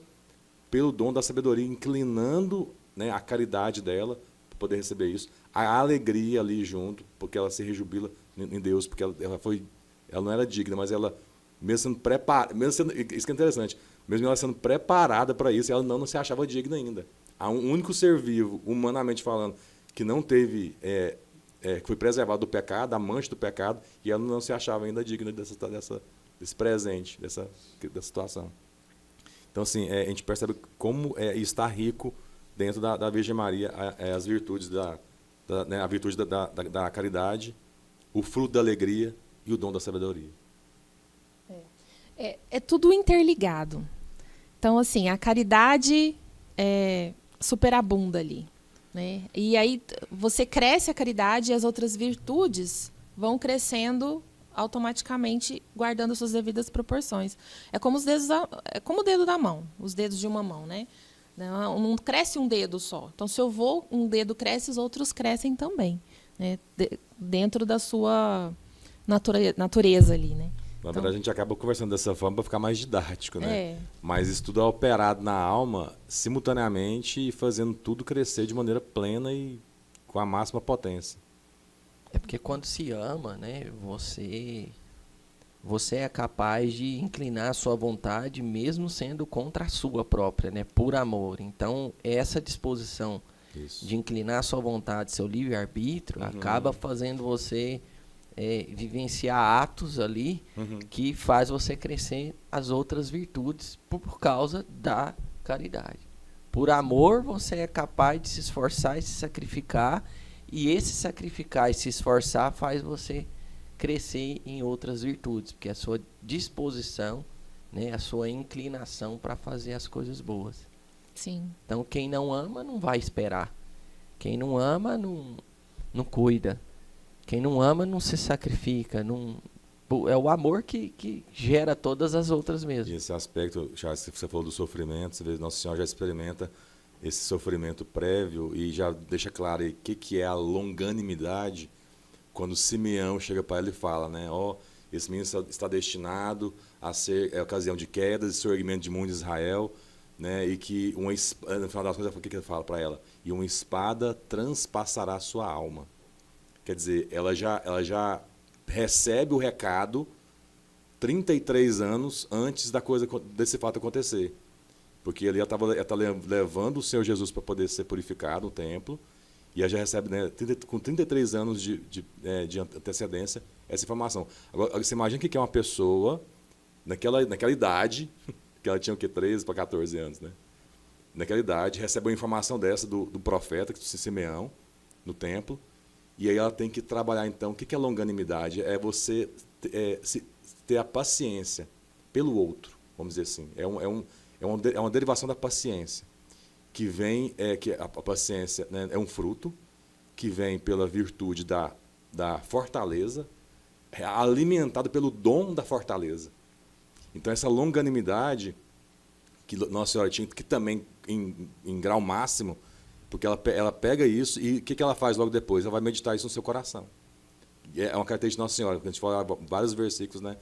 pelo dom da sabedoria, inclinando, né, a caridade dela para poder receber isso, a alegria ali junto, porque ela se rejubila em Deus, porque ela não era digna, mas ela, mesmo sendo preparada, isso que é interessante, mesmo ela sendo preparada para isso, ela não se achava digna ainda. Há um único ser vivo, humanamente falando, que não teve, que foi preservado do pecado, a mancha do pecado, e ela não se achava ainda digna desse presente, dessa situação. Então, assim, a gente percebe como está rico dentro da Virgem Maria as virtudes a virtude da caridade, o fruto da alegria e o dom da sabedoria. É tudo interligado. Então, assim, a caridade superabunda ali, né? E aí você cresce a caridade e as outras virtudes vão crescendo automaticamente, guardando suas devidas proporções. É como o dedo da mão, os dedos de uma mão, né? Não cresce um dedo só. Então, se um dedo cresce, os outros crescem também, né? Dentro da sua natureza ali, né? Na verdade, a gente acaba conversando dessa forma para ficar mais didático, né? Mas isso tudo é operado na alma simultaneamente e fazendo tudo crescer de maneira plena e com a máxima potência. É porque quando se ama, né, você você é capaz de inclinar a sua vontade, mesmo sendo contra a sua própria, né? Por amor. Então, essa disposição Isso. de inclinar a sua vontade, seu livre-arbítrio, acaba fazendo você vivenciar atos ali que faz você crescer as outras virtudes por causa da caridade. Por amor, você é capaz de se esforçar e se sacrificar, e esse sacrificar e se esforçar faz você crescer em outras virtudes, porque a sua disposição, né, a sua inclinação para fazer as coisas boas. Sim. Então, quem não ama não vai esperar. Quem não ama não cuida. Quem não ama não se sacrifica. É o amor que gera todas as outras mesmo. E esse aspecto, Charles, que você falou do sofrimento, você vê, Nossa Senhora já experimenta esse sofrimento prévio e já deixa claro aí o que é a longanimidade. Quando Simeão chega para ele e fala, né, esse menino está destinado a ser ocasião de quedas e surgimento de mundo de Israel, né, e que no final das contas, o que ele fala para ela? E uma espada transpassará sua alma. Quer dizer, ela já recebe o recado 33 anos antes desse fato acontecer. Porque ele está levando o Senhor Jesus para poder ser purificado no templo, e ela já recebe, né, com 33 anos de antecedência essa informação. Agora, você imagina o que é uma pessoa naquela idade, que ela tinha o quê? 13 para 14 anos, né? Naquela idade, recebe uma informação dessa do profeta, Simeão, no templo, e aí ela tem que trabalhar, então, o que é longanimidade? É você ter a paciência pelo outro, vamos dizer assim. É uma derivação da paciência, que vem, que a paciência, né, é um fruto, que vem pela virtude da fortaleza, alimentado pelo dom da fortaleza. Então, essa longanimidade que Nossa Senhora tinha, que também em grau máximo, porque ela pega isso e o que ela faz logo depois? Ela vai meditar isso no seu coração. É uma característica de Nossa Senhora, a gente fala vários versículos, né?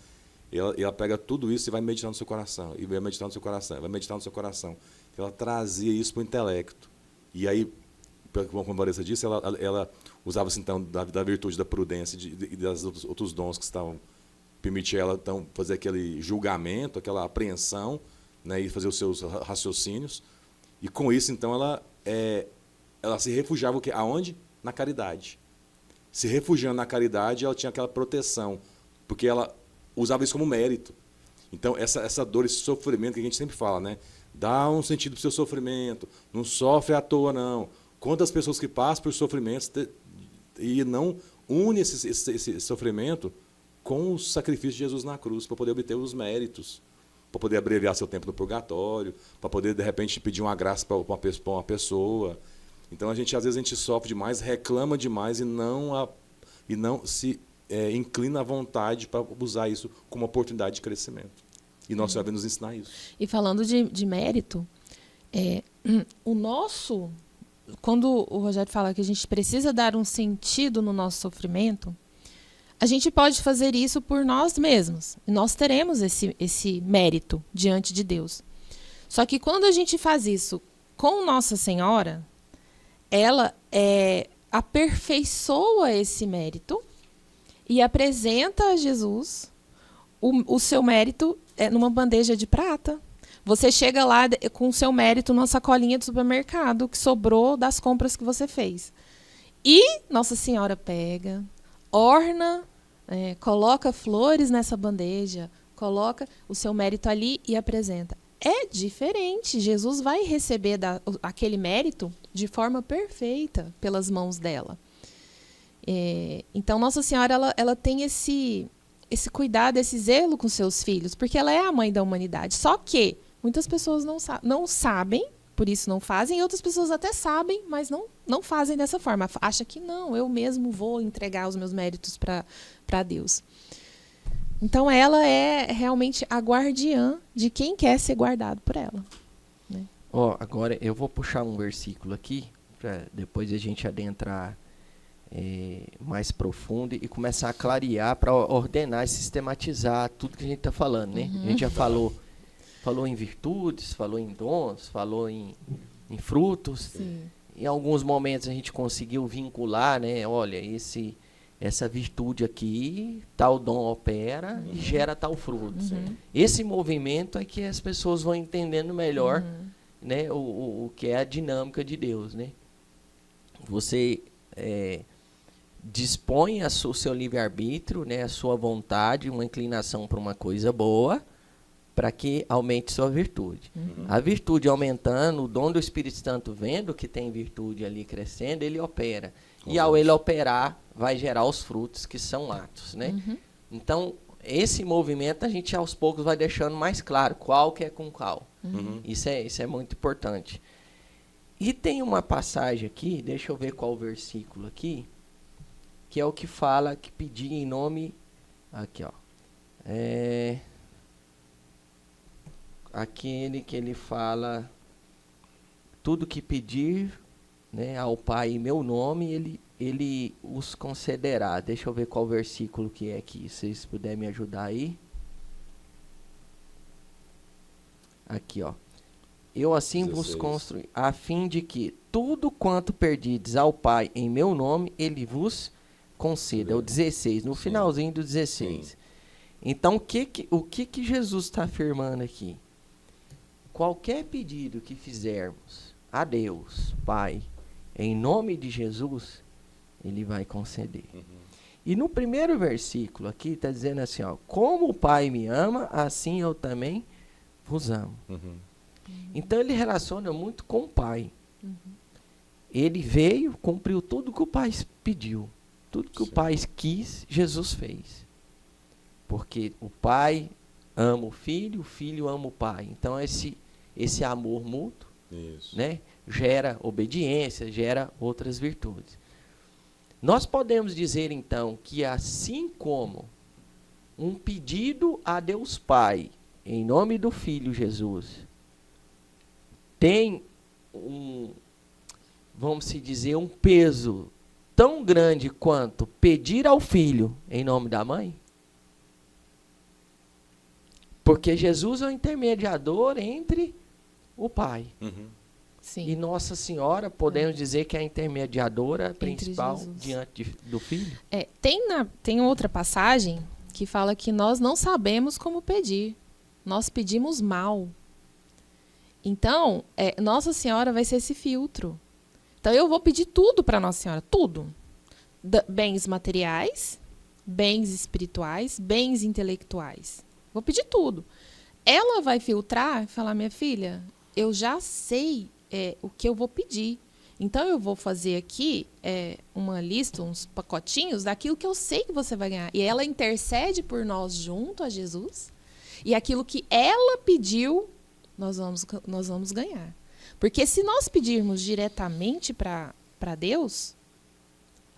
Ela pega tudo isso e vai meditar no seu coração, e vai meditar no seu coração, vai meditar no seu coração. Ela trazia isso para o intelecto. E aí, como a Vanessa disse, ela usava-se então da virtude da prudência e dos outros dons que estavam permitir ela então fazer aquele julgamento, aquela apreensão, né, e fazer os seus raciocínios. E com isso então ela se refugiava aonde? Na caridade. Se refugiando na caridade, ela tinha aquela proteção, porque ela usava isso como mérito. Então essa dor, esse sofrimento que a gente sempre fala, né? Dá um sentido para o seu sofrimento, não sofre à toa não. Quantas pessoas que passam por sofrimentos e não une esse sofrimento com o sacrifício de Jesus na cruz, para poder obter os méritos, para poder abreviar seu tempo no purgatório, para poder, de repente, pedir uma graça para uma pessoa. Então, às vezes, a gente sofre demais, reclama demais e não se inclina à vontade para usar isso como oportunidade de crescimento. E Nossa Senhora vem nos ensinar isso. E falando de mérito, quando o Rogério fala que a gente precisa dar um sentido no nosso sofrimento, a gente pode fazer isso por nós mesmos. E nós teremos esse mérito diante de Deus. Só que quando a gente faz isso com Nossa Senhora, ela aperfeiçoa esse mérito e apresenta a Jesus o seu mérito numa bandeja de prata. Você chega lá com o seu mérito numa sacolinha do supermercado que sobrou das compras que você fez. E Nossa Senhora pega, orna, coloca flores nessa bandeja, coloca o seu mérito ali e apresenta. É diferente. Jesus vai receber aquele mérito de forma perfeita pelas mãos dela. Então, Nossa Senhora ela tem esse cuidado, esse zelo com seus filhos, porque ela é a mãe da humanidade. Só que muitas pessoas não sabem, por isso não fazem, e outras pessoas até sabem, mas não fazem dessa forma. Acha que não, eu mesmo vou entregar os meus méritos para Deus. Então, ela é realmente a guardiã de quem quer ser guardado por ela. Né? Agora eu vou puxar um versículo aqui, para depois a gente adentrar mais profundo e começar a clarear para ordenar e sistematizar tudo que a gente está falando, né? A gente já falou em virtudes, falou em dons, falou em frutos. Sim. Em alguns momentos a gente conseguiu vincular, né? Olha, essa virtude aqui, tal dom opera e gera tal fruto. Esse movimento é que as pessoas vão entendendo melhor, né, o que é a dinâmica de Deus, né? Você dispõe o seu livre-arbítrio, né, a sua vontade, uma inclinação para uma coisa boa, para que aumente sua virtude. A virtude aumentando, o dom do Espírito Santo vendo que tem virtude ali crescendo, ele opera. E ao ele operar, vai gerar os frutos que são atos, né? Então, esse movimento a gente aos poucos vai deixando mais claro qual que é com qual. Isso é muito importante. E tem uma passagem aqui, deixa eu ver qual versículo aqui, que é o que fala que pedir em nome... Aqui, ó. Aquele que ele fala, tudo que pedir, né, ao Pai em meu nome, ele os concederá. Deixa eu ver qual versículo que é aqui, se vocês puderem me ajudar aí. Aqui, ó. Eu assim 16. vos construí, a fim de que tudo quanto perdides ao Pai em meu nome, ele vos conceda. É o 16, no finalzinho do 16. Sim. Então, o que Jesus está afirmando aqui? Qualquer pedido que fizermos a Deus, Pai, em nome de Jesus, ele vai conceder. E no primeiro versículo aqui está dizendo assim, ó, como o Pai me ama, assim eu também vos amo. Então ele relaciona muito com o Pai. Ele veio, cumpriu tudo que o Pai pediu. Tudo que o Pai quis, Jesus fez. Porque o Pai ama o Filho ama o Pai. Então esse amor mútuo, né, gera obediência, gera outras virtudes. Nós podemos dizer, então, que assim como um pedido a Deus Pai, em nome do Filho Jesus, tem vamos se dizer, um peso tão grande quanto pedir ao Filho em nome da Mãe? Porque Jesus é o intermediador entre o Pai. Sim. E Nossa Senhora, podemos dizer que é a intermediadora principal Jesus. diante do Filho? Tem outra passagem que fala que nós não sabemos como pedir. Nós pedimos mal. Então, Nossa Senhora vai ser esse filtro. Então, eu vou pedir tudo para Nossa Senhora. Tudo. Bens materiais, bens espirituais, bens intelectuais. Vou pedir tudo. Ela vai filtrar e falar, minha filha, eu já sei o que eu vou pedir. Então, eu vou fazer aqui uma lista, uns pacotinhos daquilo que eu sei que você vai ganhar. E ela intercede por nós junto a Jesus. E aquilo que ela pediu, nós vamos ganhar. Porque se nós pedirmos diretamente para Deus,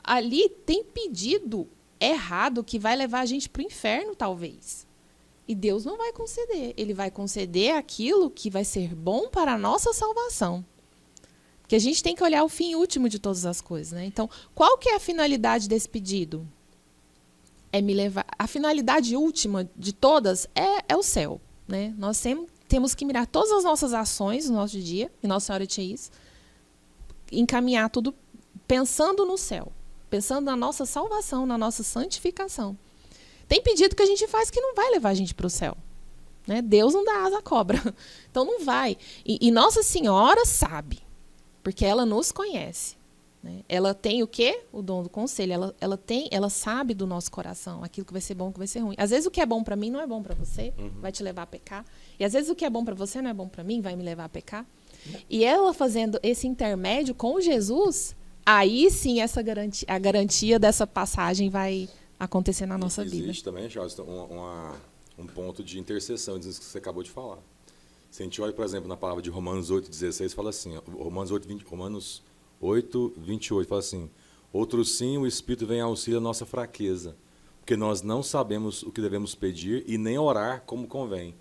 ali tem pedido errado que vai levar a gente para o inferno, talvez. E Deus não vai conceder. Ele vai conceder aquilo que vai ser bom para a nossa salvação. Porque a gente tem que olhar o fim último de todas as coisas, né? Então, qual que é a finalidade desse pedido? Me levar. A finalidade última de todas é o céu, né? Nós temos que mirar todas as nossas ações no nosso dia, e Nossa Senhora tinha isso, encaminhar tudo pensando no céu, pensando na nossa salvação, na nossa santificação. Tem pedido que a gente faz que não vai levar a gente para o céu, né? Deus não dá asa à cobra, então não vai. E Nossa Senhora sabe, porque ela nos conhece, né? Ela tem o quê? O dom do conselho. Ela sabe do nosso coração, aquilo que vai ser bom, o que vai ser ruim. Às vezes o que é bom para mim não é bom para você, vai te levar a pecar. E às vezes o que é bom para você não é bom para mim, vai me levar a pecar. E ela fazendo esse intermédio com Jesus, aí sim a garantia dessa passagem vai acontecer na nossa vida. Existe também, Charles, um ponto de intercessão, diz que você acabou de falar. Se a gente olha, por exemplo, na palavra de Romanos 8,16, fala assim, Romanos 8:28 fala assim, outro sim, o Espírito vem auxílio à nossa fraqueza, porque nós não sabemos o que devemos pedir e nem orar como convém,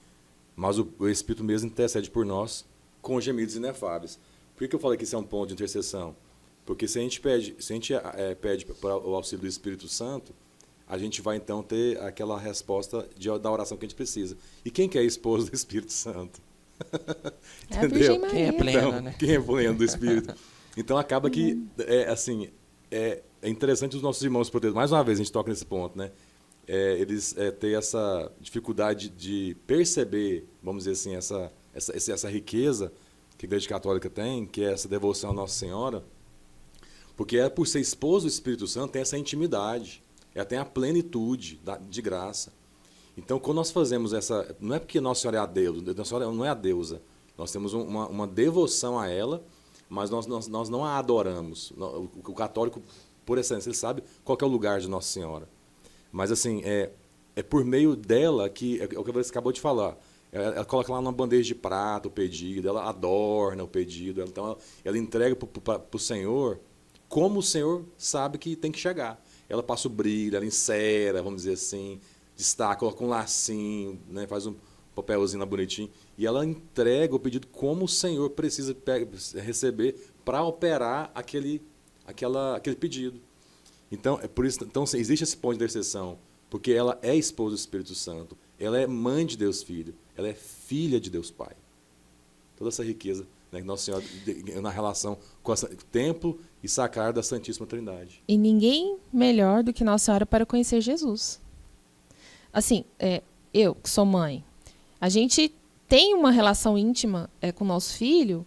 mas o Espírito mesmo intercede por nós com gemidos inefáveis. Por que eu falei que isso é um ponto de intercessão? Porque se a gente pede para o auxílio do Espírito Santo, a gente vai então ter aquela resposta da oração que a gente precisa. E quem que é a esposa do Espírito Santo? É a Virgem Maria. Quem é plena, então, né? Quem é pleno do Espírito? Então acaba que, assim, É interessante os nossos irmãos protetores, mais uma vez a gente toca nesse ponto, né? Eles têm essa dificuldade de perceber, vamos dizer assim, essa riqueza que a Igreja Católica tem, que é essa devoção à Nossa Senhora, porque ela, por ser esposa do Espírito Santo, tem essa intimidade, ela tem a plenitude de graça. Então, quando nós fazemos essa... Não é porque Nossa Senhora é a deusa, Nossa Senhora não é a deusa, nós temos uma devoção a ela, mas nós não a adoramos. O católico, por essência, ele sabe qual que é o lugar de Nossa Senhora. Mas, assim, é por meio dela que... É o que você acabou de falar. Ela coloca lá numa bandeja de prata o pedido, ela adorna o pedido. Então, ela entrega para o Senhor como o Senhor sabe que tem que chegar. Ela passa o brilho, ela encera, vamos dizer assim, destaca, coloca um lacinho, né, faz um papelzinho lá bonitinho. E ela entrega o pedido como o Senhor precisa receber para operar aquele pedido. Então, por isso, então, existe esse ponto de intercessão, porque ela é esposa do Espírito Santo, ela é mãe de Deus Filho, ela é filha de Deus Pai. Toda essa riqueza, né, que Nossa Senhora, na relação com o templo e sacrário da Santíssima Trindade. E ninguém melhor do que Nossa Senhora para conhecer Jesus. Assim, eu, que sou mãe, a gente tem uma relação íntima com o nosso filho,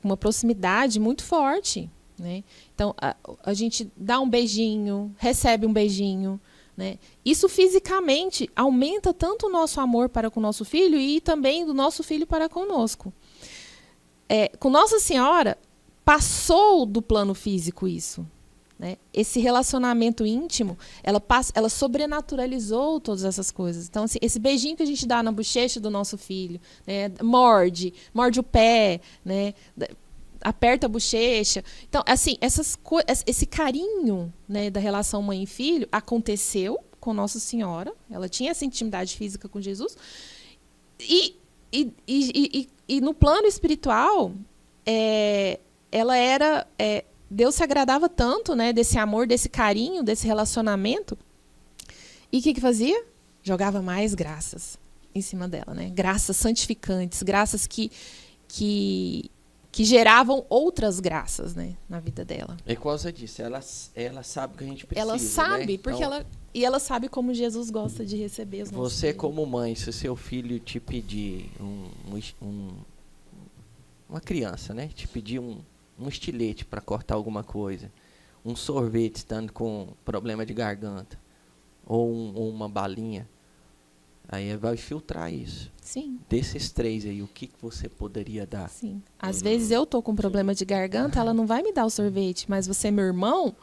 com uma proximidade muito forte, né? Então, a gente dá um beijinho, recebe um beijinho, né? Isso fisicamente aumenta tanto o nosso amor para com o nosso filho e também do nosso filho para conosco. Com Nossa Senhora, passou do plano físico isso, né? Esse relacionamento íntimo, ela sobrenaturalizou todas essas coisas. Então, assim, esse beijinho que a gente dá na bochecha do nosso filho, né? morde o pé, né? Aperta a bochecha. Então, assim, esse carinho, né, da relação mãe e filho aconteceu com Nossa Senhora. Ela tinha essa intimidade física com Jesus. E no plano espiritual, ela era... Deus se agradava tanto, né, desse amor, desse carinho, desse relacionamento. E o que fazia? Jogava mais graças em cima dela, né? Graças santificantes, graças que geravam outras graças, né, na vida dela. É igual você disse, ela sabe o que a gente precisa. Ela sabe, né? porque então, ela sabe como Jesus gosta de receber os nossos você filhos. como mãe, se seu filho te pedir uma criança, né, te pedir um estilete para cortar alguma coisa, um sorvete estando com problema de garganta, ou uma balinha, aí vai filtrar isso. Sim. Desses 3 aí, o que você poderia dar? Sim. Às vezes eu tô com problema de garganta, ela não vai me dar o sorvete, mas você, meu irmão,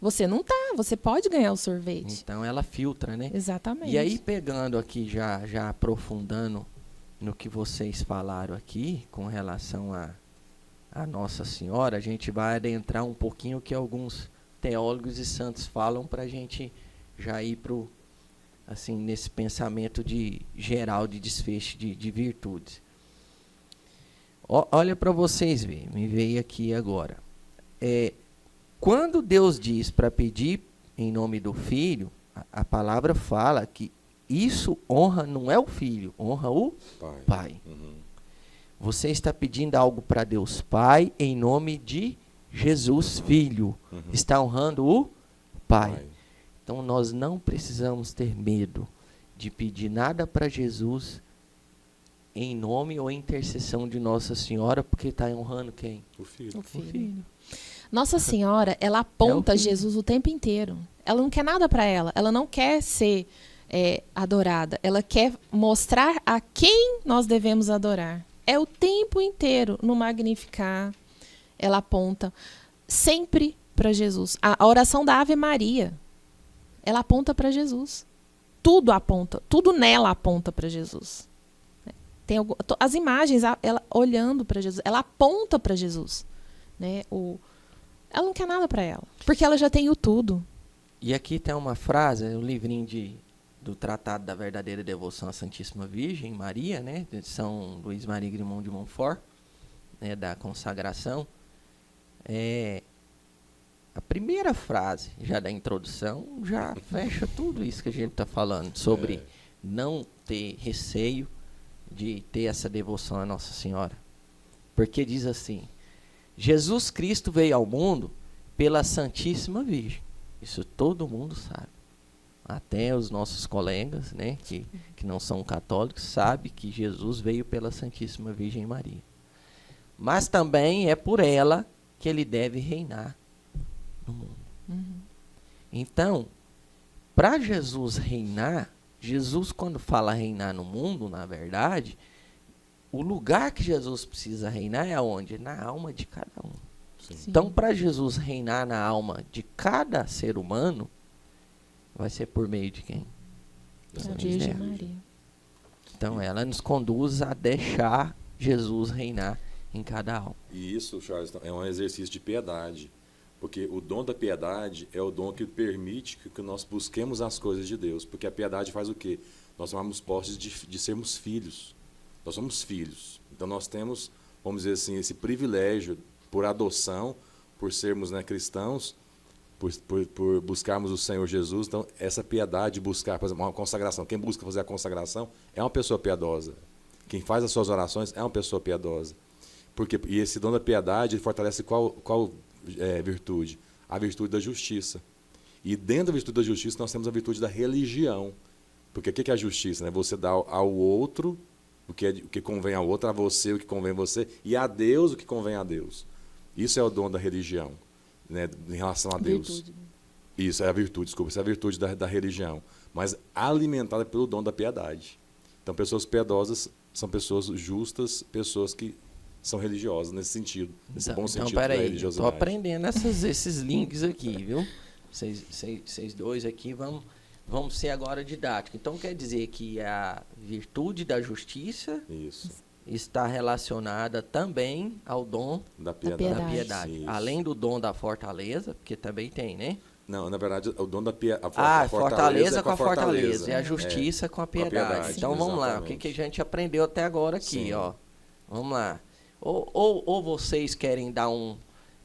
você não tá, você pode ganhar o sorvete. Então ela filtra, né? Exatamente. E aí, pegando aqui, já aprofundando no que vocês falaram aqui, com relação a Nossa Senhora, a gente vai adentrar um pouquinho o que alguns teólogos e santos falam para a gente já ir assim, nesse pensamento geral de desfecho de virtudes. Olha para vocês verem, me veio aqui agora. Quando Deus diz para pedir em nome do Filho, a palavra fala que isso honra, não é o Filho, honra o Pai. Uhum. Você está pedindo algo para Deus Pai em nome de Jesus Filho. Uhum. Está honrando o Pai. Então, nós não precisamos ter medo de pedir nada para Jesus em nome ou intercessão de Nossa Senhora, porque está honrando quem? O Filho. O Filho. Nossa Senhora, ela aponta Jesus o tempo inteiro. Ela não quer nada para ela. Ela não quer ser adorada. Ela quer mostrar a quem nós devemos adorar. É o tempo inteiro no Magnificat. Ela aponta sempre para Jesus. A oração da Ave Maria, ela aponta para Jesus. Tudo aponta, tudo nela aponta para Jesus. Tem as imagens, ela olhando para Jesus, ela aponta para Jesus, né? Ela não quer nada para ela, porque ela já tem o tudo. E aqui tem uma frase, um livrinho do Tratado da Verdadeira Devoção à Santíssima Virgem Maria, né? De São Luís Maria Grimond de Montfort, né? Da consagração. A primeira frase, já da introdução, já fecha tudo isso que a gente está falando, sobre não ter receio de ter essa devoção à Nossa Senhora. Porque diz assim: Jesus Cristo veio ao mundo pela Santíssima Virgem. Isso todo mundo sabe. Até os nossos colegas, né, que não são católicos, sabem que Jesus veio pela Santíssima Virgem Maria. Mas também é por ela que ele deve reinar no mundo. Então, para Jesus reinar, Jesus, quando fala reinar no mundo, na verdade, o lugar que Jesus precisa reinar é aonde? Na alma de cada um. Sim. Então, para Jesus reinar na alma de cada ser humano, vai ser por meio de quem? A Virgem Maria. Então, ela nos conduz a deixar Jesus reinar em cada alma. E isso, Charles, é um exercício de piedade. Porque o dom da piedade é o dom que permite que nós busquemos as coisas de Deus. Porque a piedade faz o quê? Nós tomamos posse de sermos filhos. Nós somos filhos. Então nós temos, vamos dizer assim, esse privilégio por adoção, por sermos, né, cristãos, por buscarmos o Senhor Jesus. Então essa piedade, buscar, por exemplo, uma consagração. Quem busca fazer a consagração é uma pessoa piedosa. Quem faz as suas orações é uma pessoa piedosa. E esse dom da piedade fortalece qual virtude? A virtude da justiça. E dentro da virtude da justiça nós temos a virtude da religião. Porque o que é a justiça? Né? Você dá ao outro o que convém ao outro, a você o que convém a você, e a Deus o que convém a Deus. Isso é o dom da religião, né? Em relação a Deus. Virtude. Isso é a virtude, desculpa, isso é a virtude da religião. Mas alimentada pelo dom da piedade. Então, pessoas piedosas são pessoas justas, pessoas que são religiosas nesse sentido, nesse bom sentido da peraí, religiosidade. estou aprendendo esses links aqui, viu? Vocês dois aqui vamos ser agora didáticos. Então quer dizer que a virtude da justiça Isso, está relacionada também ao dom da piedade. piedade. da piedade. Isso. Além do dom da fortaleza, porque também tem, né? Não, na verdade, o dom da piedade. Fortaleza com a fortaleza. E a justiça com a piedade. piedade, Então vamos lá, o exatamente. que a gente aprendeu até agora aqui, Sim. ó. Vamos lá. Ou vocês querem dar um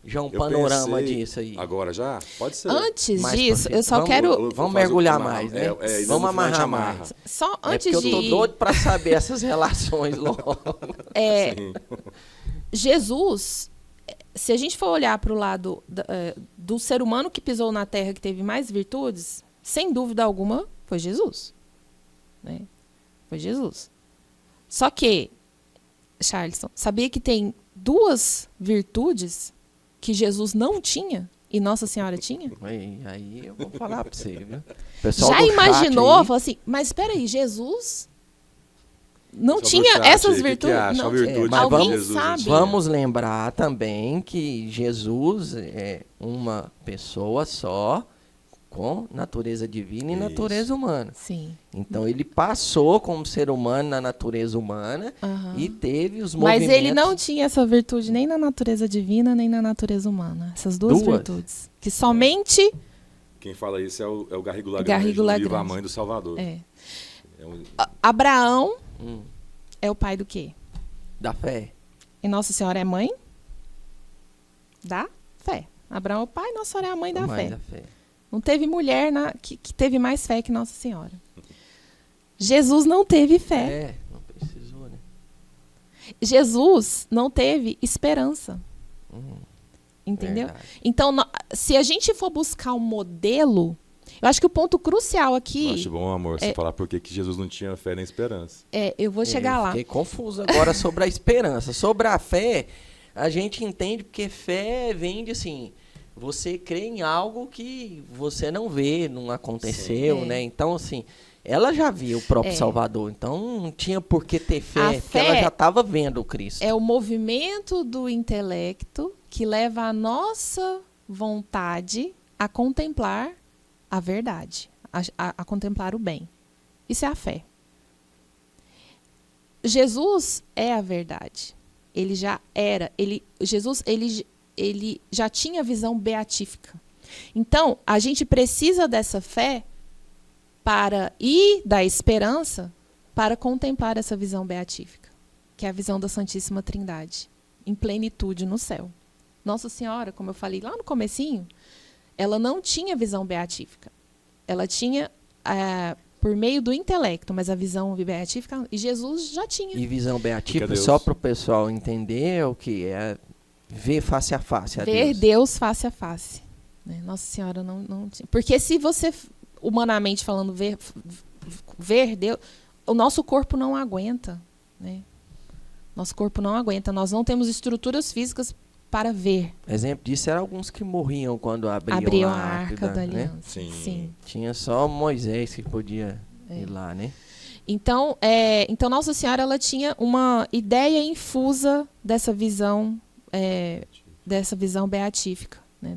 Eu panorama pensei- disso aí? Agora já? Pode ser. Antes Mais disso, pra eu só frente. quero. Vamos mergulhar fazer mais, né? e no Vamos final a gente amarrar amarra. mais. Só É antes porque eu tô de. doido para saber essas relações logo. Sim. Jesus, se a gente for olhar para o lado do ser humano que pisou na terra, que teve mais virtudes, sem dúvida alguma, foi Jesus. Né? Foi Jesus. Só que, Charleston, sabia que tem duas virtudes que Jesus não tinha e Nossa Senhora tinha? Aí eu vou falar para você, viu? Pessoal Já do chat imaginou? aí, Falou assim, mas espera aí, Jesus não Só tinha pro chat essas aí, o que virtudes? acha? Não, A virtude mas alguém de Jesus, sabe? Vamos lembrar também que Jesus é uma pessoa só com natureza divina e Isso. natureza humana. Sim. Então ele passou como ser humano na natureza humana Aham. e teve os Mas movimentos. ele não tinha essa virtude nem na natureza divina, nem na natureza humana. Essas duas virtudes. Que somente. Quem fala isso é o Garrigo Lagrange, Garrigo do livro A Lagrange. Mãe do Salvador. É. É um- Abraão Hum, é o pai do quê? da fé. E Nossa Senhora é mãe da fé. Abraão é o pai, Nossa Senhora é a mãe da Mãe fé. da fé. Não teve mulher que teve mais fé que Nossa Senhora. Jesus não teve fé. É, não precisou, né? Jesus não teve esperança. Hum, Entendeu? verdade. Então, se a gente for buscar um modelo, eu acho que o ponto crucial Eu aqui. acho bom, amor, você falar por que Jesus não tinha fé nem esperança. Eu vou chegar lá. Fiquei confuso agora sobre a esperança. Sobre a fé, a gente entende porque fé vem de assim, você crê em algo que você não vê, não aconteceu, Sim. né? Então, assim, ela já viu o próprio É. Salvador, então não tinha por que ter fé, A porque ela fé já estava vendo o Cristo. É o movimento do intelecto que leva a nossa vontade a contemplar a verdade, a contemplar o bem. Isso é a fé. Jesus é a verdade. Ele já era. Jesus ele já tinha visão beatífica. Então, a gente precisa dessa fé e da esperança para contemplar essa visão beatífica, que é a visão da Santíssima Trindade, em plenitude no céu. Nossa Senhora, como eu falei lá no comecinho, ela não tinha visão beatífica. Ela tinha por meio do intelecto, mas a visão beatífica, e Jesus já tinha. E visão beatífica, Deus. só para o pessoal entender o que é ver face a face a Ver Deus. Deus face a face. né? Nossa Senhora não tinha. Porque se você, humanamente falando, ver Deus, o nosso corpo não aguenta, né? Nosso corpo não aguenta. Nós não temos estruturas físicas para ver. Exemplo disso eram alguns que morriam quando abriam A Arca da né? Aliança. Sim. Tinha só Moisés que podia ir lá, né? Então, Nossa Senhora, ela tinha uma ideia infusa dessa visão beatífica, né?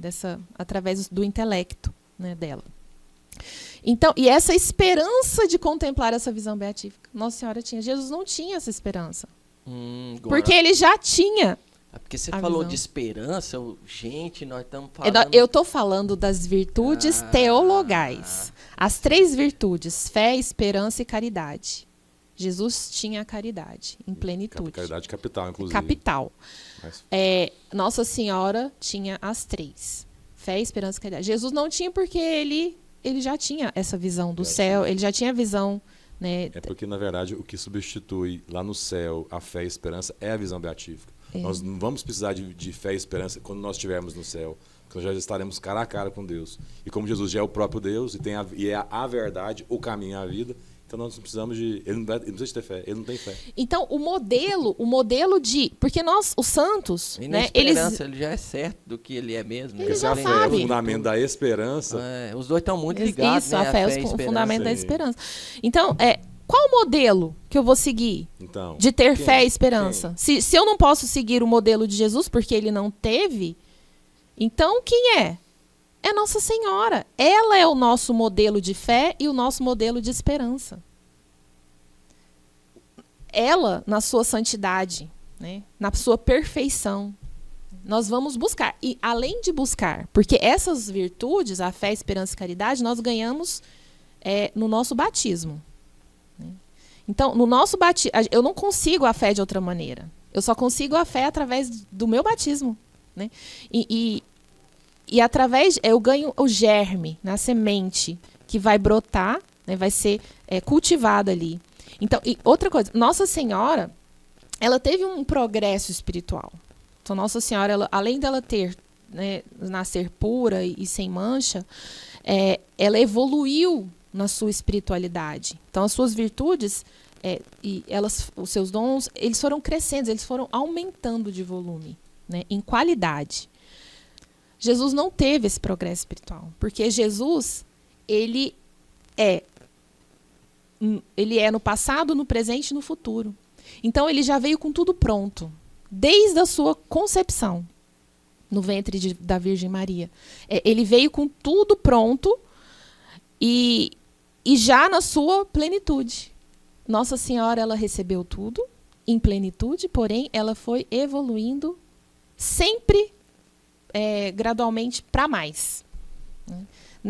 Através do intelecto, né, dela. Então, e essa esperança de contemplar essa visão beatífica, Nossa Senhora tinha. Jesus não tinha essa esperança. Porque ele já tinha. Porque você a falou visão. de esperança, gente, nós estamos falando... Eu estou falando das virtudes teologais. As 3 virtudes, fé, esperança e caridade. Jesus tinha a caridade em plenitude. Caridade capital, inclusive. Capital. Mas- Nossa Senhora tinha as 3. Fé, esperança e caridade. Jesus não tinha porque ele já tinha essa visão do céu, ele já tinha a visão, né? É porque, na verdade, o que substitui lá no céu a fé e a esperança é a visão beatífica. Nós não vamos precisar de fé e esperança quando nós estivermos no céu, porque nós já estaremos cara a cara com Deus. E como Jesus já é o próprio Deus e é a verdade, o caminho e a vida, então nós não precisamos de... Ele não precisa de ter fé, ele não tem fé. Então, o modelo de... Porque nós, os santos, E na né, esperança, ele já é certo do que ele é mesmo. Ele né? já A fé é sabe. o fundamento da esperança. Os dois estão muito ligados, Isso, né? a fé é e o esperança. fundamento da Sim. esperança. Então, qual o modelo que eu vou seguir Então, de ter quem? fé e esperança? Se eu não posso seguir o modelo de Jesus porque ele não teve, então quem é? É Nossa Senhora. Ela é o nosso modelo de fé e o nosso modelo de esperança. Ela, na sua santidade, né, na sua perfeição, nós vamos buscar. E além de buscar, porque essas virtudes, a fé, a esperança e a caridade, nós ganhamos no nosso batismo. Né? Então, no nosso batismo, eu não consigo a fé de outra maneira. Eu só consigo a fé através do meu batismo. Né? E através, eu ganho o germe, a semente, que vai brotar, né, vai ser cultivada ali. Então, e outra coisa, Nossa Senhora, ela teve um progresso espiritual. Então, Nossa Senhora, além dela ter, né, nascer pura e sem mancha, ela evoluiu na sua espiritualidade. Então, as suas virtudes os seus dons, eles foram crescendo, eles foram aumentando de volume, né, em qualidade. Jesus não teve esse progresso espiritual, porque Jesus, ele é no passado, no presente e no futuro. Então, ele já veio com tudo pronto, desde a sua concepção no ventre da Virgem Maria. Ele veio com tudo pronto e já na sua plenitude. Nossa Senhora, ela recebeu tudo em plenitude, porém, ela foi evoluindo sempre gradualmente para mais.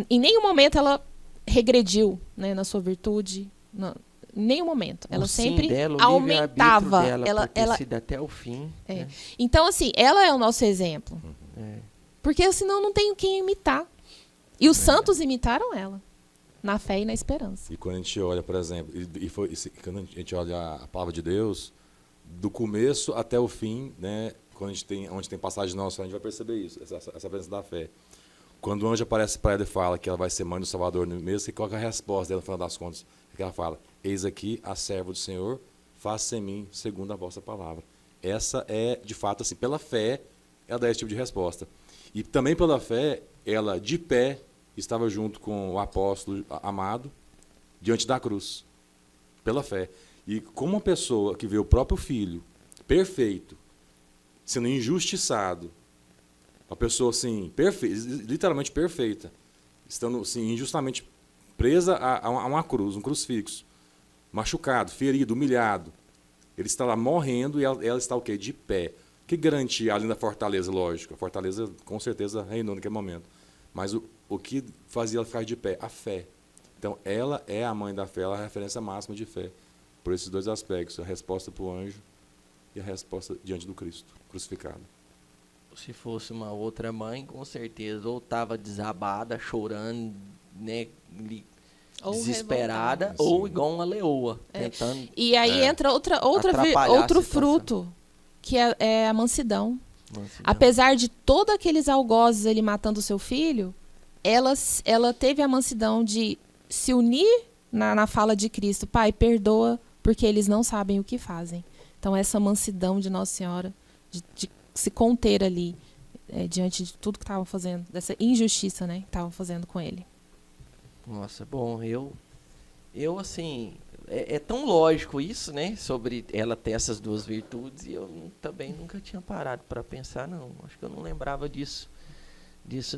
Em nenhum momento ela regrediu, né, na sua virtude. Em nenhum momento. Ela sempre aumentava. Ela sido até o fim. Né? Então, assim, ela é o nosso exemplo. Porque senão não tem quem imitar. E os santos imitaram ela. Na fé e na esperança. E quando a gente olha, por exemplo, quando a gente olha a palavra de Deus, do começo até o fim, né, onde tem passagem nossa, a gente vai perceber isso, essa presença da fé. Quando o anjo aparece para ela e fala que ela vai ser mãe do Salvador no mês, você coloca a resposta dela, no final das contas, que ela fala: eis aqui a serva do Senhor, faça em mim segundo a vossa palavra. Essa é, de fato, assim, pela fé, ela dá esse tipo de resposta. E também pela fé, ela, de pé, estava junto com o apóstolo amado, diante da cruz. Pela fé. E como uma pessoa que vê o próprio filho, perfeito, sendo injustiçado, uma pessoa, assim, literalmente perfeita, estando, assim, injustamente presa a uma cruz, um crucifixo, machucado, ferido, humilhado. Ele está lá morrendo e ela está o quê? De pé. Que garantia, além da fortaleza, lógico. A fortaleza, com certeza, reinou naquele momento. Mas o que fazia ela ficar de pé? A fé. Então, ela é a mãe da fé, ela é a referência máxima de fé. Por esses dois aspectos, a resposta para o anjo e a resposta diante do Cristo, crucificado. Se fosse uma outra mãe, com certeza, ou estava desabada, chorando, né, desesperada, ou igual uma leoa, tentando... E aí entra outro fruto, que é a mansidão. Mansidão. Apesar de todos aqueles algozes ele matando o seu filho, ela teve a mansidão de se unir na fala de Cristo. Pai, perdoa, porque eles não sabem o que fazem. Então, essa mansidão de Nossa Senhora, de se conter ali, diante de tudo que estavam fazendo, dessa injustiça, né, que estavam fazendo com ele. Nossa, bom, eu assim, é tão lógico isso, né, sobre ela ter essas duas virtudes, e eu também nunca tinha parado para pensar, não. Acho que eu não lembrava disso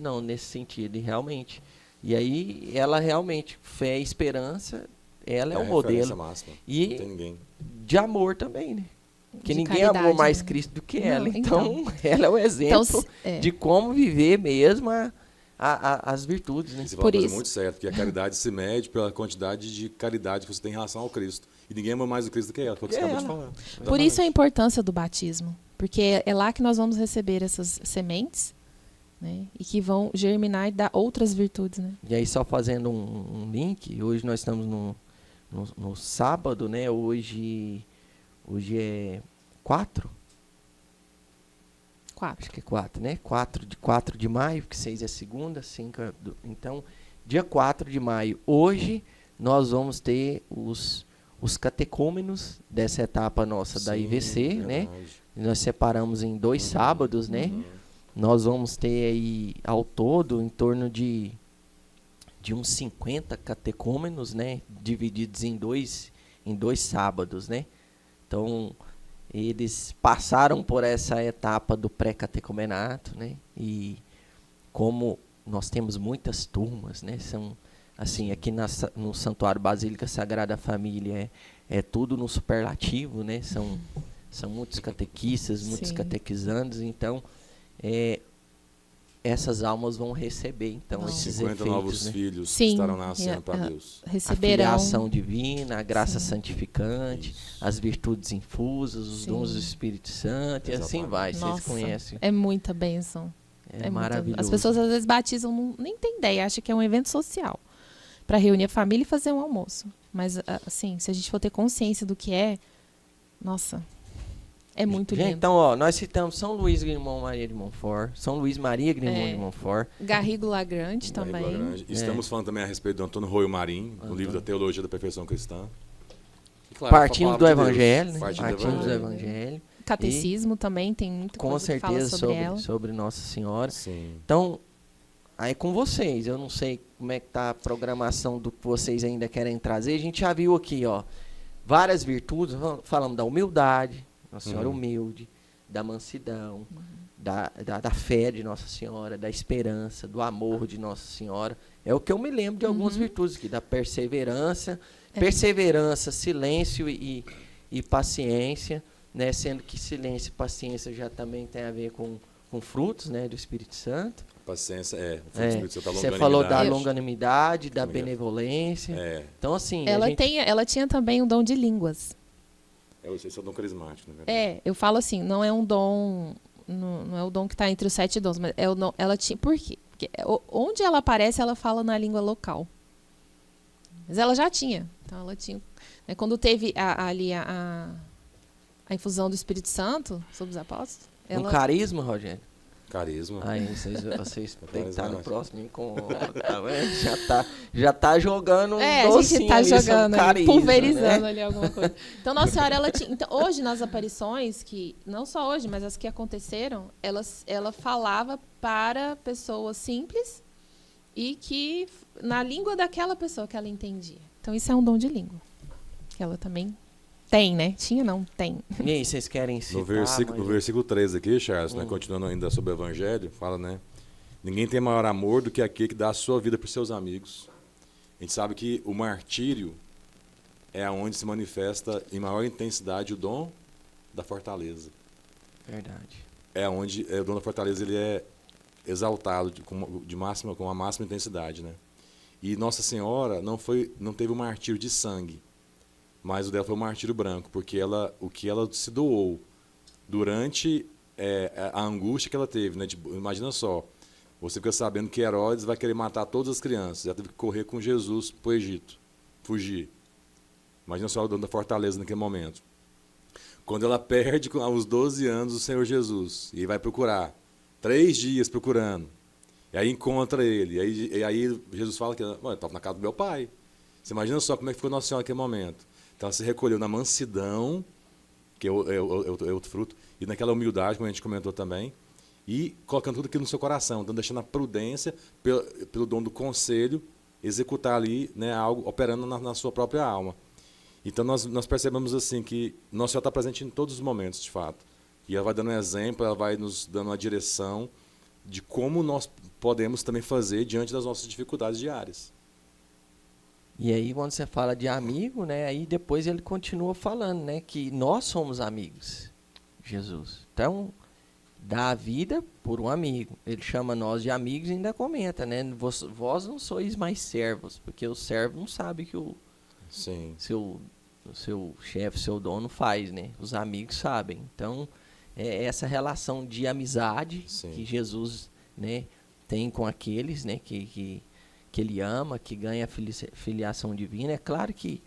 não, nesse sentido, e realmente. E aí, ela realmente, fé e esperança, ela é o modelo. Máxima. E Não tem ninguém. de amor também, né? Porque De ninguém caridade, amou mais né? Cristo do que Não, ela. Então, ela é o Então, exemplo é. de como viver mesmo as virtudes, né? Você Por fala uma coisa isso. muito certa, porque a caridade se mede pela quantidade de caridade que você tem em relação ao Cristo. E ninguém ama mais o Cristo do que ela, foi o que você acabou de falar. Por isso a importância do batismo. Porque é lá que nós vamos receber essas sementes, né, e que vão germinar e dar outras virtudes, né? E aí, só fazendo um link, hoje nós estamos no sábado, né? Hoje é 4? 4. Acho que é 4, né? 4 de maio, porque 6 é segunda, 5 é... Então, dia 4 de maio, hoje, nós vamos ter os catecúmenos dessa etapa nossa da Sim, IVC, né? verdade. Nós separamos em 2 sábados, né? Nós vamos ter aí, ao todo, em torno de uns 50 catecúmenos, né? Divididos em dois sábados, né? Então, eles passaram por essa etapa do pré-catecumenato, né? E como nós temos muitas turmas, né? São, assim, aqui no Santuário Basílica Sagrada Família é tudo no superlativo, né? São muitos catequistas, muitos Sim. catequizandos, então essas almas vão receber então Nossa. esses 50 efeitos, novos né? filhos Sim, que estarão nascendo e para a- Deus. A Receberão. filiação divina, a graça Sim. santificante, Isso. as virtudes infusas, os Sim. dons do Espírito Santo, e assim Exatamente. vai. Vocês Nossa, conhecem. é muita bênção. É, muita- maravilhoso. As pessoas às vezes batizam, nem tem ideia, acham que é um evento social para reunir a família e fazer um almoço. Mas, assim, se a gente for ter consciência do que é, nossa, é muito Gente, lindo. então, ó, nós citamos São Luís Grimond Maria de Montfort, São Luís Maria Grimond É. de Montfort. Garrigo Lagrande também. Barriga Grande. Estamos falando também a respeito do Antônio Roio Marim, no livro da Teologia da Perfeição Cristã. E, claro, Partindo a do palavra de Deus. Evangelho, né? Partindo Partindo do Evangelho. Evangelho. Catecismo também, tem muita Com coisa que fala certeza sobre ela. sobre Nossa Senhora. Sim. Então, aí com vocês, eu não sei como é que tá a programação do que vocês ainda querem trazer. A gente já viu aqui, ó, várias virtudes, falamos da humildade, Nossa Senhora humilde, da mansidão, da fé de Nossa Senhora, da esperança, do amor de Nossa Senhora. É o que eu me lembro de algumas virtudes aqui, da perseverança, silêncio e paciência, né? Sendo que silêncio e paciência já também tem a ver com frutos, né, do Espírito Santo. Paciência, o fruto do Espírito Santo, a Você falou da longanimidade. longanimidade, da Obrigado. benevolência. É, Então, assim, a gente... Ela tinha também o dom de línguas. esse é o dom carismático, na verdade. Eu falo assim, não é um dom, não é o dom que está entre os 7 dons, mas é o dom, ela tinha, por quê? Porque onde ela aparece, ela fala na língua local. Mas ela já tinha, então ela tinha, né, quando teve ali a infusão do Espírito Santo sobre os apóstolos, Um carisma, Rogério? Carisma. Aí vocês têm que estar no Carismático. próximo encontro, tá vendo? Já tá jogando um a docinho gente tá ali sobre jogando, ali, carisma, pulverizando né? ali alguma coisa. Então, Nossa Senhora, ela tinha. Então, hoje, nas aparições, que não só hoje, mas as que aconteceram, ela falava para pessoas simples e que na língua daquela pessoa que ela entendia. Então, isso é um dom de língua. Que ela também tem, né? Tinha, não, tem. E aí, vocês querem citar? No versículo 3 aqui, Charles, né, continuando ainda sobre o Evangelho, fala, né? Ninguém tem maior amor do que aquele que dá a sua vida por seus amigos. A gente sabe que o martírio é onde se manifesta em maior intensidade o dom da fortaleza. Verdade. É onde o dom da fortaleza ele é exaltado com a máxima intensidade, né? E Nossa Senhora não teve um martírio de sangue, mas o dela foi um martírio branco, porque o que ela se doou durante a angústia que ela teve, né? Tipo, imagina só, você fica sabendo que Herodes vai querer matar todas as crianças, ela teve que correr com Jesus para o Egito, fugir. Imagina só o dono da fortaleza naquele momento. Quando ela perde aos 12 anos o Senhor Jesus e vai procurar, 3 dias procurando, e aí encontra ele, e aí Jesus fala que eu estava na casa do meu pai. Você imagina só como é que ficou Nossa Senhora naquele momento. Então ela se recolheu na mansidão, que é outro fruto, e naquela humildade, como a gente comentou também, e colocando tudo aquilo no seu coração, então deixando a prudência, pelo dom do conselho, executar ali, né, algo operando na sua própria alma. Então nós percebemos assim que Nossa Senhora está presente em todos os momentos, de fato. E ela vai dando um exemplo, ela vai nos dando uma direção de como nós podemos também fazer diante das nossas dificuldades diárias. E aí, quando você fala de amigo, né, aí depois ele continua falando, né, que nós somos amigos, Jesus. Então, dá a vida por um amigo. Ele chama nós de amigos e ainda comenta, né, vós não sois mais servos, porque o servo não sabe que o Sim. seu chefe, seu dono faz, né? Os amigos sabem. Então, é essa relação de amizade Sim. que Jesus, né, tem com aqueles, né, que ele ama, que ganha filiação divina. É claro que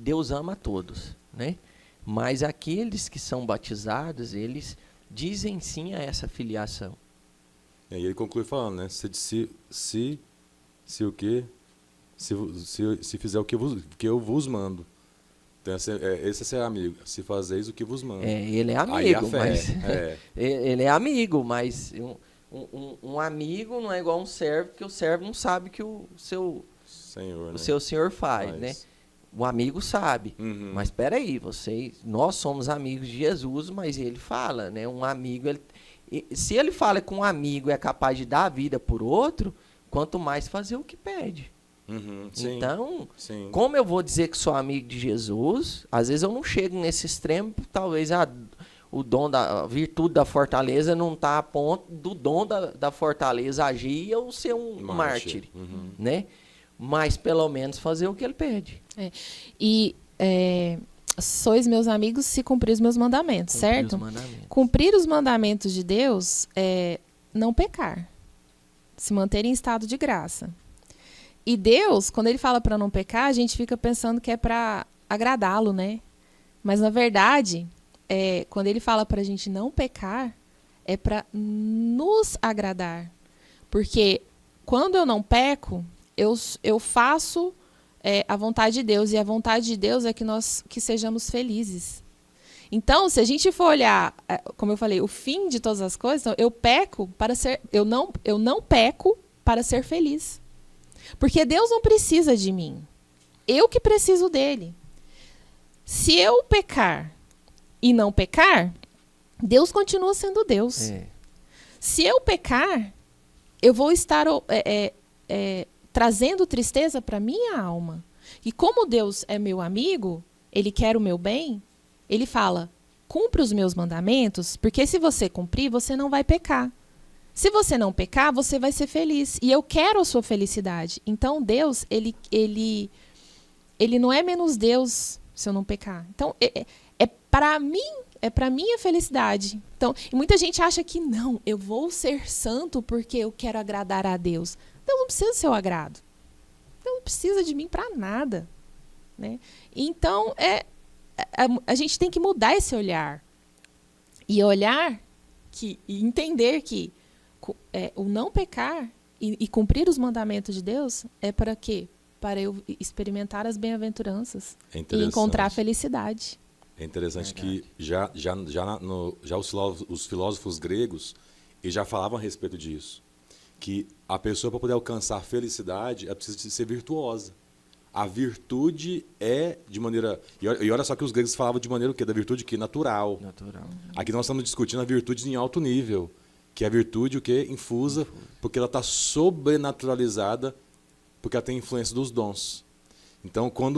Deus ama a todos, né? Mas aqueles que são batizados, eles dizem sim a essa filiação. E aí ele conclui falando, né? Se o quê? Se fizer o que eu vos mando. Então, esse é ser amigo. Se fazeis o que vos mando. Ele é Aí a amigo, fé, mas é. ele é amigo, mas um amigo não é igual um servo, porque o servo não sabe que o seu Senhor, né? o seu senhor faz, né? O amigo sabe. Uhum. Mas espera aí, nós somos amigos de Jesus, mas ele fala, né? Um amigo, se ele fala que um amigo é capaz de dar a vida por outro, quanto mais fazer o que pede. Uhum, sim, Então, sim. como eu vou dizer que sou amigo de Jesus, às vezes eu não chego nesse extremo, talvez o dom a virtude da fortaleza não está a ponto do dom da fortaleza agir e eu ser um mártir, Uhum. né? Mas pelo menos fazer o que ele pede. E sois meus amigos se cumprir os meus mandamentos, Cumprir certo? os mandamentos. Cumprir os mandamentos de Deus é não pecar, se manter em estado de graça. E Deus, quando ele fala para não pecar, a gente fica pensando que é para agradá-lo, né? Mas na verdade, quando ele fala para a gente não pecar, é para nos agradar. Porque quando eu não peco, eu faço a vontade de Deus, e a vontade de Deus é que sejamos felizes. Então, se a gente for olhar, como eu falei, o fim de todas as coisas, então, eu não peco para ser feliz. Porque Deus não precisa de mim. Eu que preciso dele. Se eu pecar e não pecar, Deus continua sendo Deus. Se eu pecar, eu vou estar trazendo tristeza para minha alma. E como Deus é meu amigo, ele quer o meu bem, ele fala, cumpre os meus mandamentos, porque se você cumprir, você não vai pecar. Se você não pecar, você vai ser feliz. E eu quero a sua felicidade. Então, Deus, ele não é menos Deus se eu não pecar. Então, é para mim, é para minha felicidade. Então, e muita gente acha que não, eu vou ser santo porque eu quero agradar a Deus. Deus não precisa do seu agrado. Deus não precisa de mim para nada, né? Então, a gente tem que mudar esse olhar. E entender que o não pecar e cumprir os mandamentos de Deus é para quê? Para eu experimentar as bem-aventuranças e encontrar a felicidade. É interessante que já os filósofos gregos eles já falavam a respeito disso. Que a pessoa, para poder alcançar felicidade, ela precisa de ser virtuosa. A virtude é de maneira... E olha só que os gregos falavam de maneira o quê? Da virtude que natural. Aqui nós estamos discutindo a virtude em alto nível. Que é a virtude o quê? Infusa, porque ela está sobrenaturalizada, porque ela tem influência dos dons. Então, então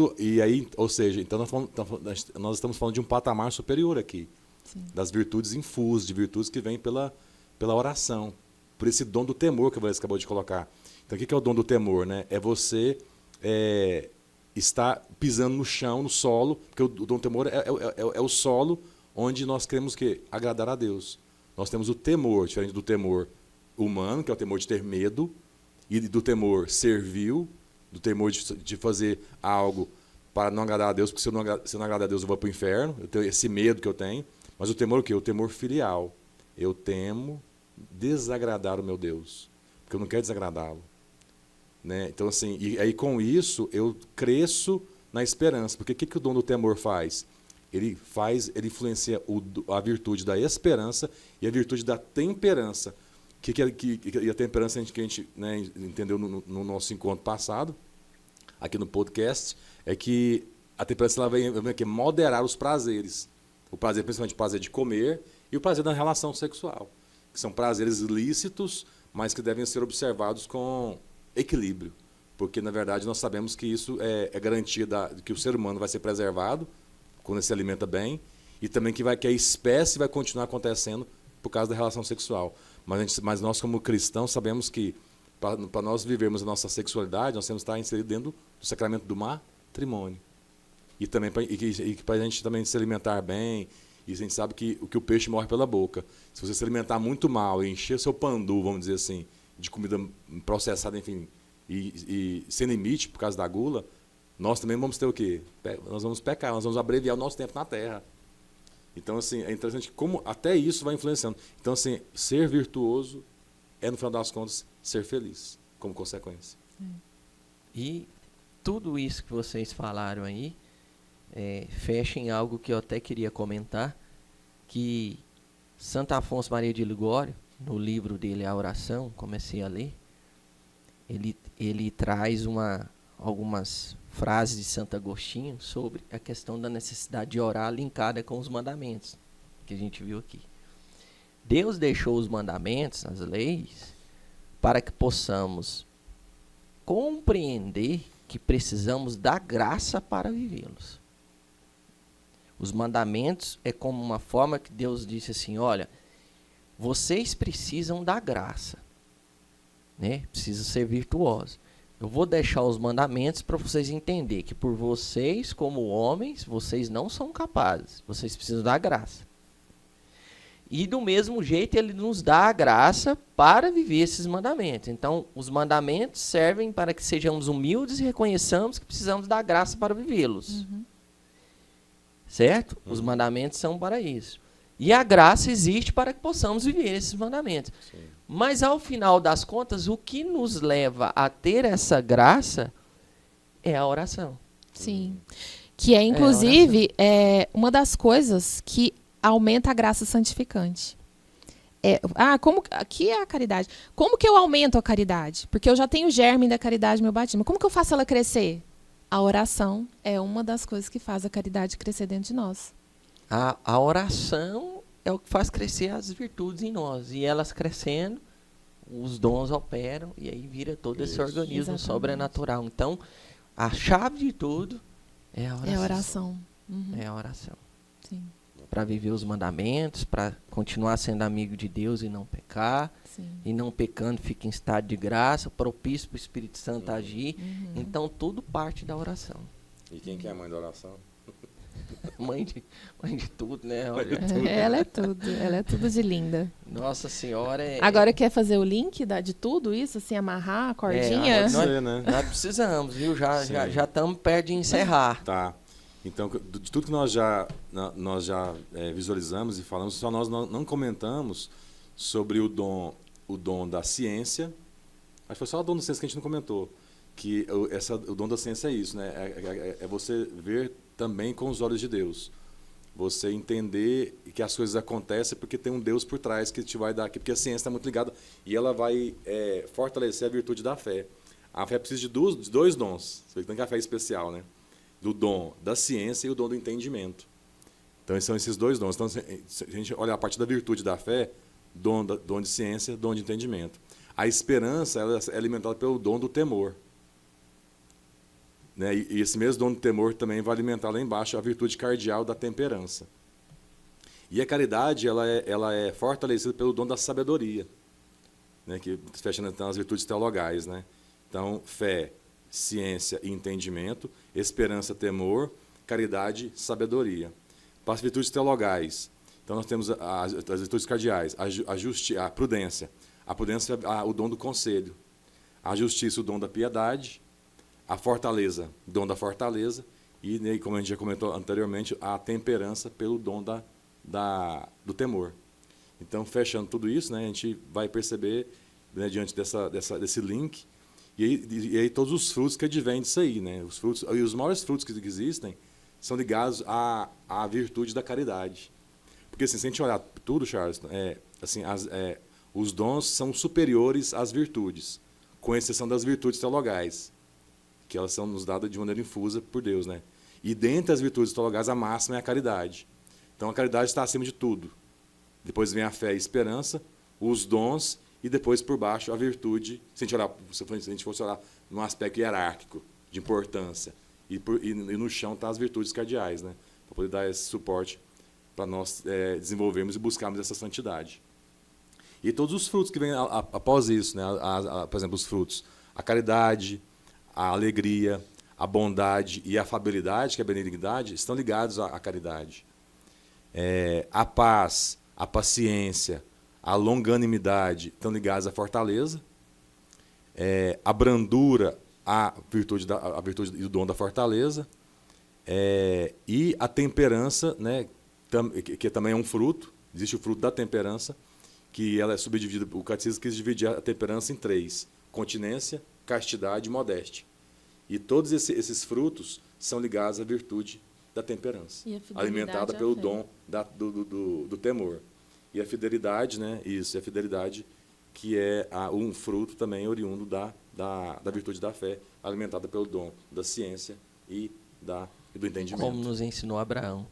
nós estamos falando de um patamar superior aqui. Sim. Das virtudes infusas, de virtudes que vêm pela oração. Por esse dom do temor que a Vanessa acabou de colocar. Então, o que é o dom do temor, né? É você estar pisando no chão, no solo, porque o dom do temor é o solo onde nós queremos agradar a Deus. Nós temos o temor, diferente do temor humano, que é o temor de ter medo, e do temor servil, do temor de fazer algo para não agradar a Deus, porque se eu não agradar a Deus eu vou para o inferno, eu tenho esse medo que eu tenho. Mas o temor o quê? O temor filial. Eu temo desagradar o meu Deus, porque eu não quero desagradá-lo. Né? Então, assim, e aí com isso eu cresço na esperança. Porque o que o dom do temor faz? Ele influencia a virtude da esperança e a virtude da temperança. E a temperança que a gente, né, entendeu no nosso encontro passado, aqui no podcast, é que a temperança ela vem aqui moderar os prazeres. O prazer, principalmente o prazer de comer e o prazer da relação sexual, que são prazeres lícitos, mas que devem ser observados com equilíbrio, porque na verdade nós sabemos que isso é garantia de que o ser humano vai ser preservado quando ele se alimenta bem, e também que a espécie vai continuar acontecendo por causa da relação sexual. Mas nós como cristãos sabemos que para nós vivermos a nossa sexualidade, nós temos que estar inseridos dentro do sacramento do matrimônio. E também para a gente também se alimentar bem, e a gente sabe que o peixe morre pela boca. Se você se alimentar muito mal e encher seu pandu, vamos dizer assim, de comida processada, enfim, e sem limite por causa da gula, nós também vamos ter o quê? Nós vamos pecar, nós vamos abreviar o nosso tempo na terra. Então, assim, é interessante como até isso vai influenciando. Então, assim, ser virtuoso é, no final das contas, ser feliz, como consequência. E tudo isso que vocês falaram aí, fecha em algo que eu até queria comentar, que Santo Afonso Maria de Ligório, no livro dele, A Oração, comecei a ler, ele traz algumas frases de Santo Agostinho sobre a questão da necessidade de orar linkada com os mandamentos, que a gente viu aqui. Deus deixou os mandamentos, as leis, para que possamos compreender que precisamos da graça para vivê-los. Os mandamentos é como uma forma que Deus disse assim, olha, vocês precisam da graça, né? Precisam ser virtuosos. Eu vou deixar os mandamentos para vocês entenderem que por vocês, como homens, vocês não são capazes. Vocês precisam da graça. E do mesmo jeito, ele nos dá a graça para viver esses mandamentos. Então, os mandamentos servem para que sejamos humildes e reconheçamos que precisamos da graça para vivê-los. Certo? Os mandamentos são para isso. E a graça existe para que possamos viver esses mandamentos. Sim. Mas, ao final das contas, o que nos leva a ter essa graça é a oração. Sim. Que é, inclusive, uma das coisas que aumenta a graça santificante. Que é a caridade? Como que eu aumento a caridade? Porque eu já tenho o germe da caridade no meu batismo. Como que eu faço ela crescer? A oração é uma das coisas que faz a caridade crescer dentro de nós. A oração é o que faz crescer as virtudes em nós. E elas crescendo, os dons operam e aí vira todo esse organismo Exatamente. sobrenatural. Então, a chave de tudo é a oração. É a oração. Uhum. É a oração. Sim. Para viver os mandamentos, para continuar sendo amigo de Deus e não pecar. Sim. E não pecando fica em estado de graça, propício para o Espírito Santo agir. Uhum. Então, tudo parte da oração. E quem que é a mãe da oração? Mãe de tudo, né? Olha, Ela é tudo de linda. Nossa Senhora é... Agora quer fazer o link de tudo isso, assim, amarrar a cordinha? pode nós, ser, né? nós precisamos, viu? Já Sim. estamos perto de encerrar. Tá. Então, de tudo que nós já visualizamos e falamos, só nós não comentamos sobre o dom da ciência. Acho que foi só o dom da ciência que a gente não comentou. Que o dom da ciência é isso, né? É você ver também com os olhos de Deus. Você entender que as coisas acontecem porque tem um Deus por trás que te vai dar aqui. Porque a ciência está muito ligada e ela vai fortalecer a virtude da fé. A fé precisa de dois dons. Você tem que a fé especial, né? Do dom da ciência e o dom do entendimento. Então, são esses dois dons. Então, se a gente olhar a partir da virtude da fé, dom de ciência, dom de entendimento. A esperança ela é alimentada pelo dom do temor. Né? E esse mesmo dom do temor também vai alimentar lá embaixo a virtude cardial da temperança. E a caridade ela é fortalecida pelo dom da sabedoria, né? Que fecha nas virtudes teologais. Né? Então, fé, ciência e entendimento, esperança, temor, caridade, sabedoria. Para as virtudes teologais, então nós temos as virtudes cardeais, a prudência. A prudência é o dom do conselho. A justiça, o dom da piedade. A fortaleza, dom da fortaleza. E, né, como a gente já comentou anteriormente, a temperança pelo dom do temor. Então, fechando tudo isso, né, a gente vai perceber, né, diante desse link, e aí todos os frutos que advêm disso aí. Né, os frutos, e os maiores frutos que existem são ligados à virtude da caridade. Porque, assim, se a gente olhar tudo, Charles, os dons são superiores às virtudes, com exceção das virtudes teologais, que elas são nos dadas de maneira infusa por Deus, né? E dentre as virtudes teologais, a máxima é a caridade. Então, a caridade está acima de tudo. Depois vem a fé e a esperança, os dons, e depois, por baixo, a virtude, se a gente fosse olhar num aspecto hierárquico, de importância. E no chão estão as virtudes cardeais, né? Para poder dar esse suporte para nós desenvolvermos e buscarmos essa santidade. E todos os frutos que vêm após isso, né? Por exemplo, os frutos, a caridade, a alegria, a bondade e a afabilidade, que é a benignidade, estão ligados à caridade. A paz, a paciência, a longanimidade estão ligados à fortaleza. A brandura, a virtude e o dom da fortaleza. E a temperança, né, que também é um fruto, existe o fruto da temperança, que ela é subdividida, o catecismo quis dividir a temperança em 3, continência, castidade e modéstia. E todos esses frutos são ligados à virtude da temperança, alimentada pelo dom do temor. E a fidelidade, né, isso, a fidelidade que é um fruto também oriundo da virtude da fé, alimentada pelo dom da ciência e do entendimento. Como nos ensinou Abraão.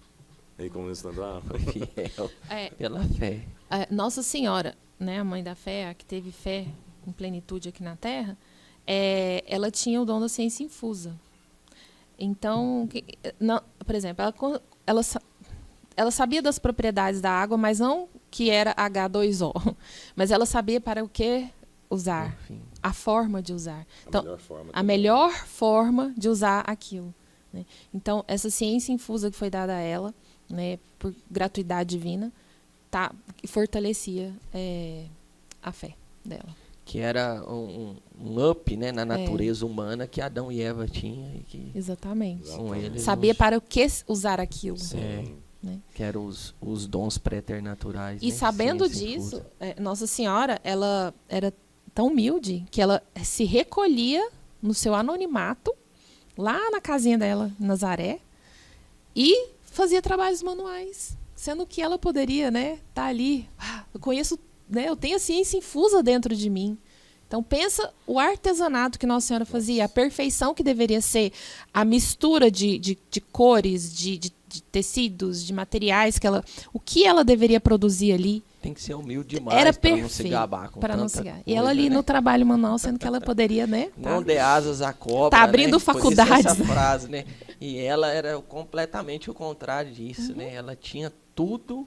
E como nos ensinou Abraão. Fiel, pela fé. Nossa Senhora, né, a mãe da fé, a que teve fé em plenitude aqui na Terra, ela tinha o dom da ciência infusa. Então, por exemplo, ela sabia das propriedades da água, mas não que era H2O. Mas ela sabia para o que usar, Enfim. a forma de usar. Então, A melhor forma melhor forma de usar aquilo. Né? Então, essa ciência infusa que foi dada a ela, né, por gratuidade divina, fortalecia a fé dela. Que era um up, né, na natureza humana que Adão e Eva tinham. E que Exatamente. com eles Sabia para o que usar aquilo. Né? que eram os dons preternaturais. E né? sabendo Ciência disso, infusa. Nossa Senhora, ela era tão humilde que ela se recolhia no seu anonimato, lá na casinha dela, em Nazaré, e fazia trabalhos manuais. Sendo que ela poderia, né, tá ali. Eu conheço, né, eu tenho a ciência infusa dentro de mim. Então, pensa o artesanato que Nossa Senhora fazia, a perfeição que deveria ser, a mistura de cores, de tecidos, de materiais, o que ela deveria produzir ali. Tem que ser humilde demais Era para não se perfeito. gabar com Para não tanta se gabar. E coisa, ela ali né? no trabalho manual, sendo que ela poderia, né? Não dê asas à cobra. Tá abrindo né? Podia ser faculdades. essa frase, né? E ela era completamente o contrário disso, né? Ela tinha tudo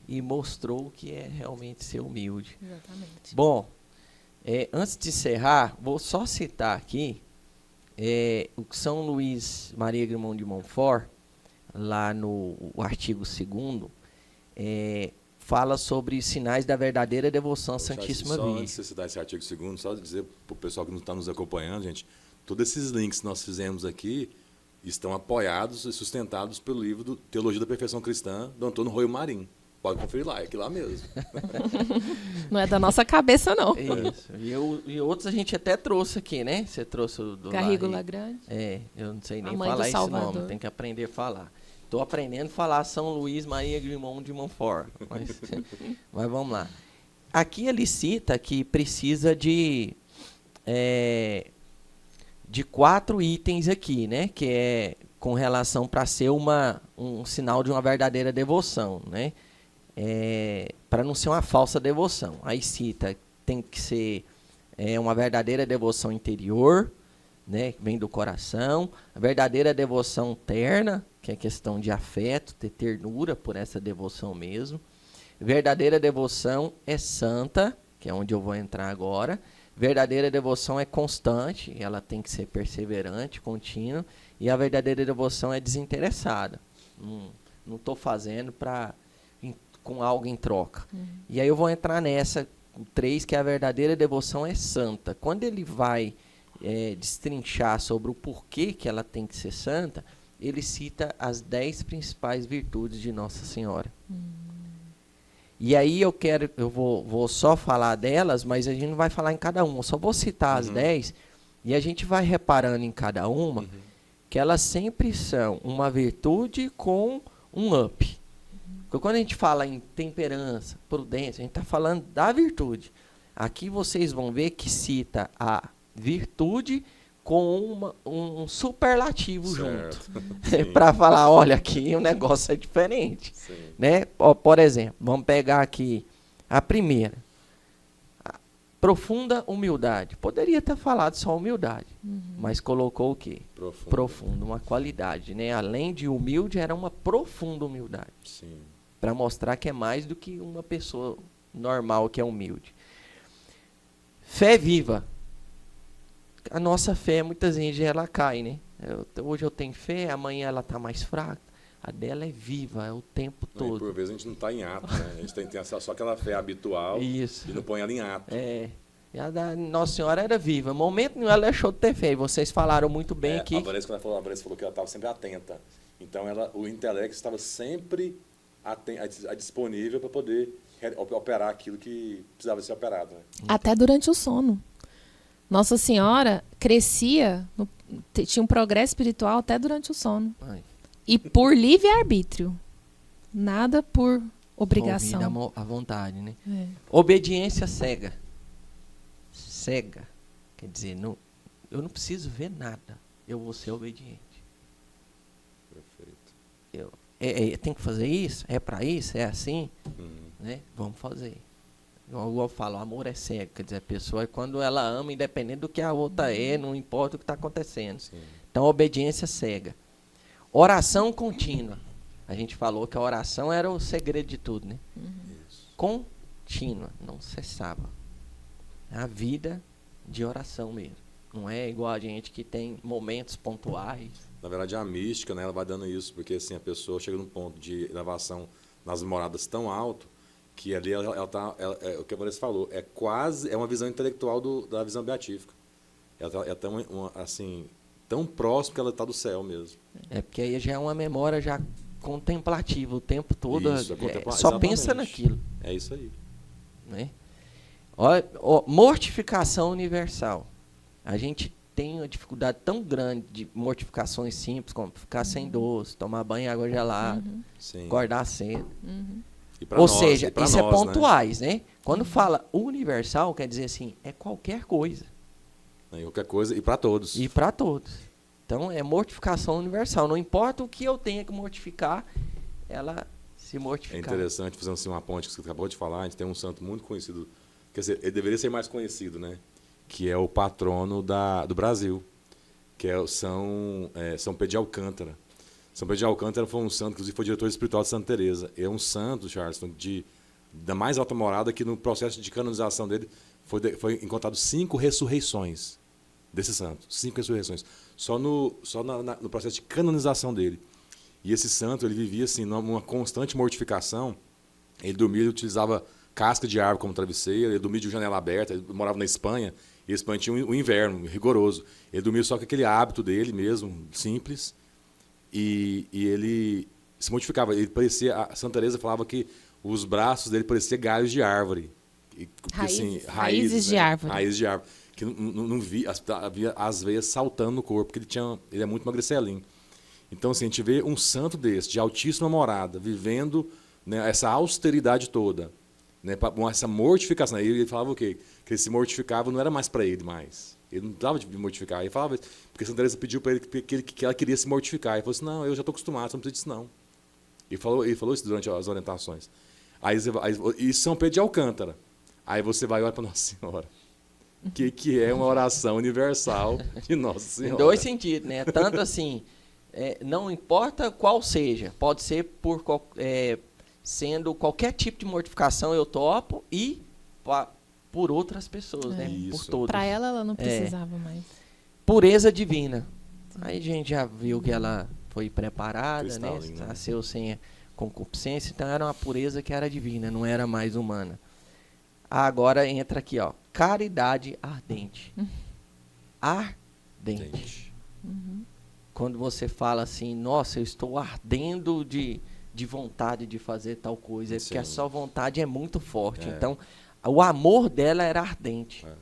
e mostrou que é realmente ser humilde. Exatamente. Bom, antes de encerrar, vou só citar aqui o que São Luís Maria Grimond de Montfort, lá no artigo 2º, fala sobre sinais da verdadeira devoção à Santíssima Só Virgem. antes de você citar esse artigo 2º, só dizer para o pessoal que não está nos acompanhando, gente, todos esses links que nós fizemos aqui estão apoiados e sustentados pelo livro do Teologia da Perfeição Cristã, do Antônio Roio Marim. Pode conferir lá, é aqui lá mesmo. Não é da nossa cabeça, não. Isso. E outros a gente até trouxe aqui, né? Você trouxe o do Garrigo Larry. Lagrande. Eu não sei A nem mãe falar do esse Salvador. nome, tem que aprender a falar. Estou aprendendo a falar São Luís Maria Grimond de Montfort. Mas vamos lá. Aqui ele cita que precisa de 4 itens aqui, né? Que é com relação para ser um sinal de uma verdadeira devoção, né? Para não ser uma falsa devoção. Aí cita, tem que ser uma verdadeira devoção interior, né, que vem do coração, a verdadeira devoção terna, que é questão de afeto, ter ternura por essa devoção mesmo. Verdadeira devoção é santa, que é onde eu vou entrar agora. Verdadeira devoção é constante, ela tem que ser perseverante, contínua. E a verdadeira devoção é desinteressada. Não estou fazendo com algo em troca. E aí eu vou entrar nessa, 3, que a verdadeira devoção é santa. Quando ele vai destrinchar sobre o porquê que ela tem que ser santa, ele cita as 10 principais virtudes de Nossa Senhora. E aí eu vou só falar delas, mas a gente não vai falar em cada uma. Eu só vou citar as 10 e a gente vai reparando em cada uma que elas sempre são uma virtude com um up. Porque quando a gente fala em temperança, prudência, a gente está falando da virtude. Aqui vocês vão ver que cita a virtude com um superlativo Certo. junto. Para falar, olha, aqui o negócio é diferente. Sim. Né? Ó, por exemplo, vamos pegar aqui a primeira. A profunda humildade. Poderia ter falado só humildade, mas colocou o quê? Profunda, uma qualidade. Né? Além de humilde, era uma profunda humildade. Sim. Para mostrar que é mais do que uma pessoa normal que é humilde. Fé viva. A nossa fé, muitas vezes, ela cai, né? Hoje eu tenho fé, amanhã ela está mais fraca. A dela é viva, é o tempo Não, e todo. por vezes a gente não está em ato, né? A gente tem só aquela fé habitual Isso. e não põe ela em ato. É. E a da Nossa Senhora era viva. Momento nenhum ela deixou de ter fé. E vocês falaram muito bem aqui. A Vanessa, quando a Vanessa falou que ela estava sempre atenta. Então, o intelecto estava sempre disponível para poder operar aquilo que precisava ser operado. Né? Até durante o sono. Nossa Senhora crescia, tinha um progresso espiritual até durante o sono. Ai, E por livre-arbítrio. Nada por obrigação. movida à vontade, né? É. Obediência cega. Cega. Quer dizer, eu não preciso ver nada. Eu vou ser obediente. Perfeito. Tem que fazer isso? É para isso? É assim? Né? Vamos fazer. Igual eu falo, amor é cego. Quer dizer, a pessoa, quando ela ama, independente do que a outra é, não importa o que está acontecendo. Sim. Então, obediência cega. Oração contínua. A gente falou que a oração era o segredo de tudo, né? Isso. Contínua, não cessava. A vida de oração mesmo. Não é igual a gente que tem momentos pontuais. Na verdade, a mística, né, ela vai dando isso, porque assim, a pessoa chega num ponto de elevação nas moradas tão alto que ali o que a Vanessa falou, é uma visão intelectual da visão beatífica. Ela está assim, tão próximo que ela está do céu mesmo. É porque aí já é uma memória já contemplativa o tempo todo. Isso, Só exatamente. pensa naquilo. É isso aí. Né? Ó, mortificação universal. A gente tem uma dificuldade tão grande de mortificações simples, como ficar sem doce, tomar banho em água gelada, Sim. acordar cedo. E pra Ou nós, seja, e pra isso nós, é pontuais, né? Quando fala universal, quer dizer assim, é qualquer coisa. Né? Qualquer coisa, e para todos. E para todos. Então, é mortificação universal. Não importa o que eu tenha que mortificar, ela se É mortificar. interessante, fazendo assim uma ponte que você acabou de falar, a gente tem um santo muito conhecido, quer dizer, ele deveria ser mais conhecido, né? Que é o patrono do Brasil, que é São Pedro de Alcântara. São Pedro de Alcântara foi um santo, inclusive foi diretor espiritual de Santa Teresa. É um santo, Charleston, da mais alta morada, que no processo de canonização dele foi encontrado 5 ressurreições desse santo. 5 ressurreições. Só no processo de canonização dele. E esse santo, ele vivia assim, numa constante mortificação. Ele dormia, ele utilizava casca de árvore como travesseiro, ele dormia de janela aberta, ele morava na Espanha, e a Espanha tinha um inverno rigoroso. Ele dormia só com aquele hábito dele mesmo, simples, e ele se mortificava. Ele parecia, a Santa Teresa falava que os braços dele pareciam galhos de árvore. Raízes de árvore. Raízes de árvore. Que não via, havia as veias saltando no corpo, porque ele é muito magricelinho. Então, assim, a gente vê um santo desse, de altíssima morada, vivendo, né, essa austeridade toda, né, essa mortificação. Aí ele falava o quê? Que ele se mortificava, não era mais para ele mais. Ele não precisava de mortificar. Ele falava, porque Santa Teresa pediu para ele que ela queria se mortificar. Ele falou assim, não, eu já estou acostumado, você não precisa disso não. Ele falou isso durante as orientações. E São Pedro de Alcântara. Aí você vai olhar para Nossa Senhora. Que é uma oração universal de Nossa Senhora. Em dois sentidos, né? Tanto assim, não importa qual seja, pode ser sendo qualquer tipo de mortificação, eu topo, e por outras pessoas, né? Por Isso. todos. Para ela não precisava mais. Pureza divina. Aí a gente já viu que ela foi preparada, né? Cristalina. Nasceu sem concupiscência, então era uma pureza que era divina, não era mais humana. Agora entra aqui, ó, caridade ardente. Ardente. quando você fala assim, nossa, eu estou ardendo de vontade de fazer tal coisa, é porque a Sim. sua vontade é muito forte. É. Então, o amor dela era ardente. É.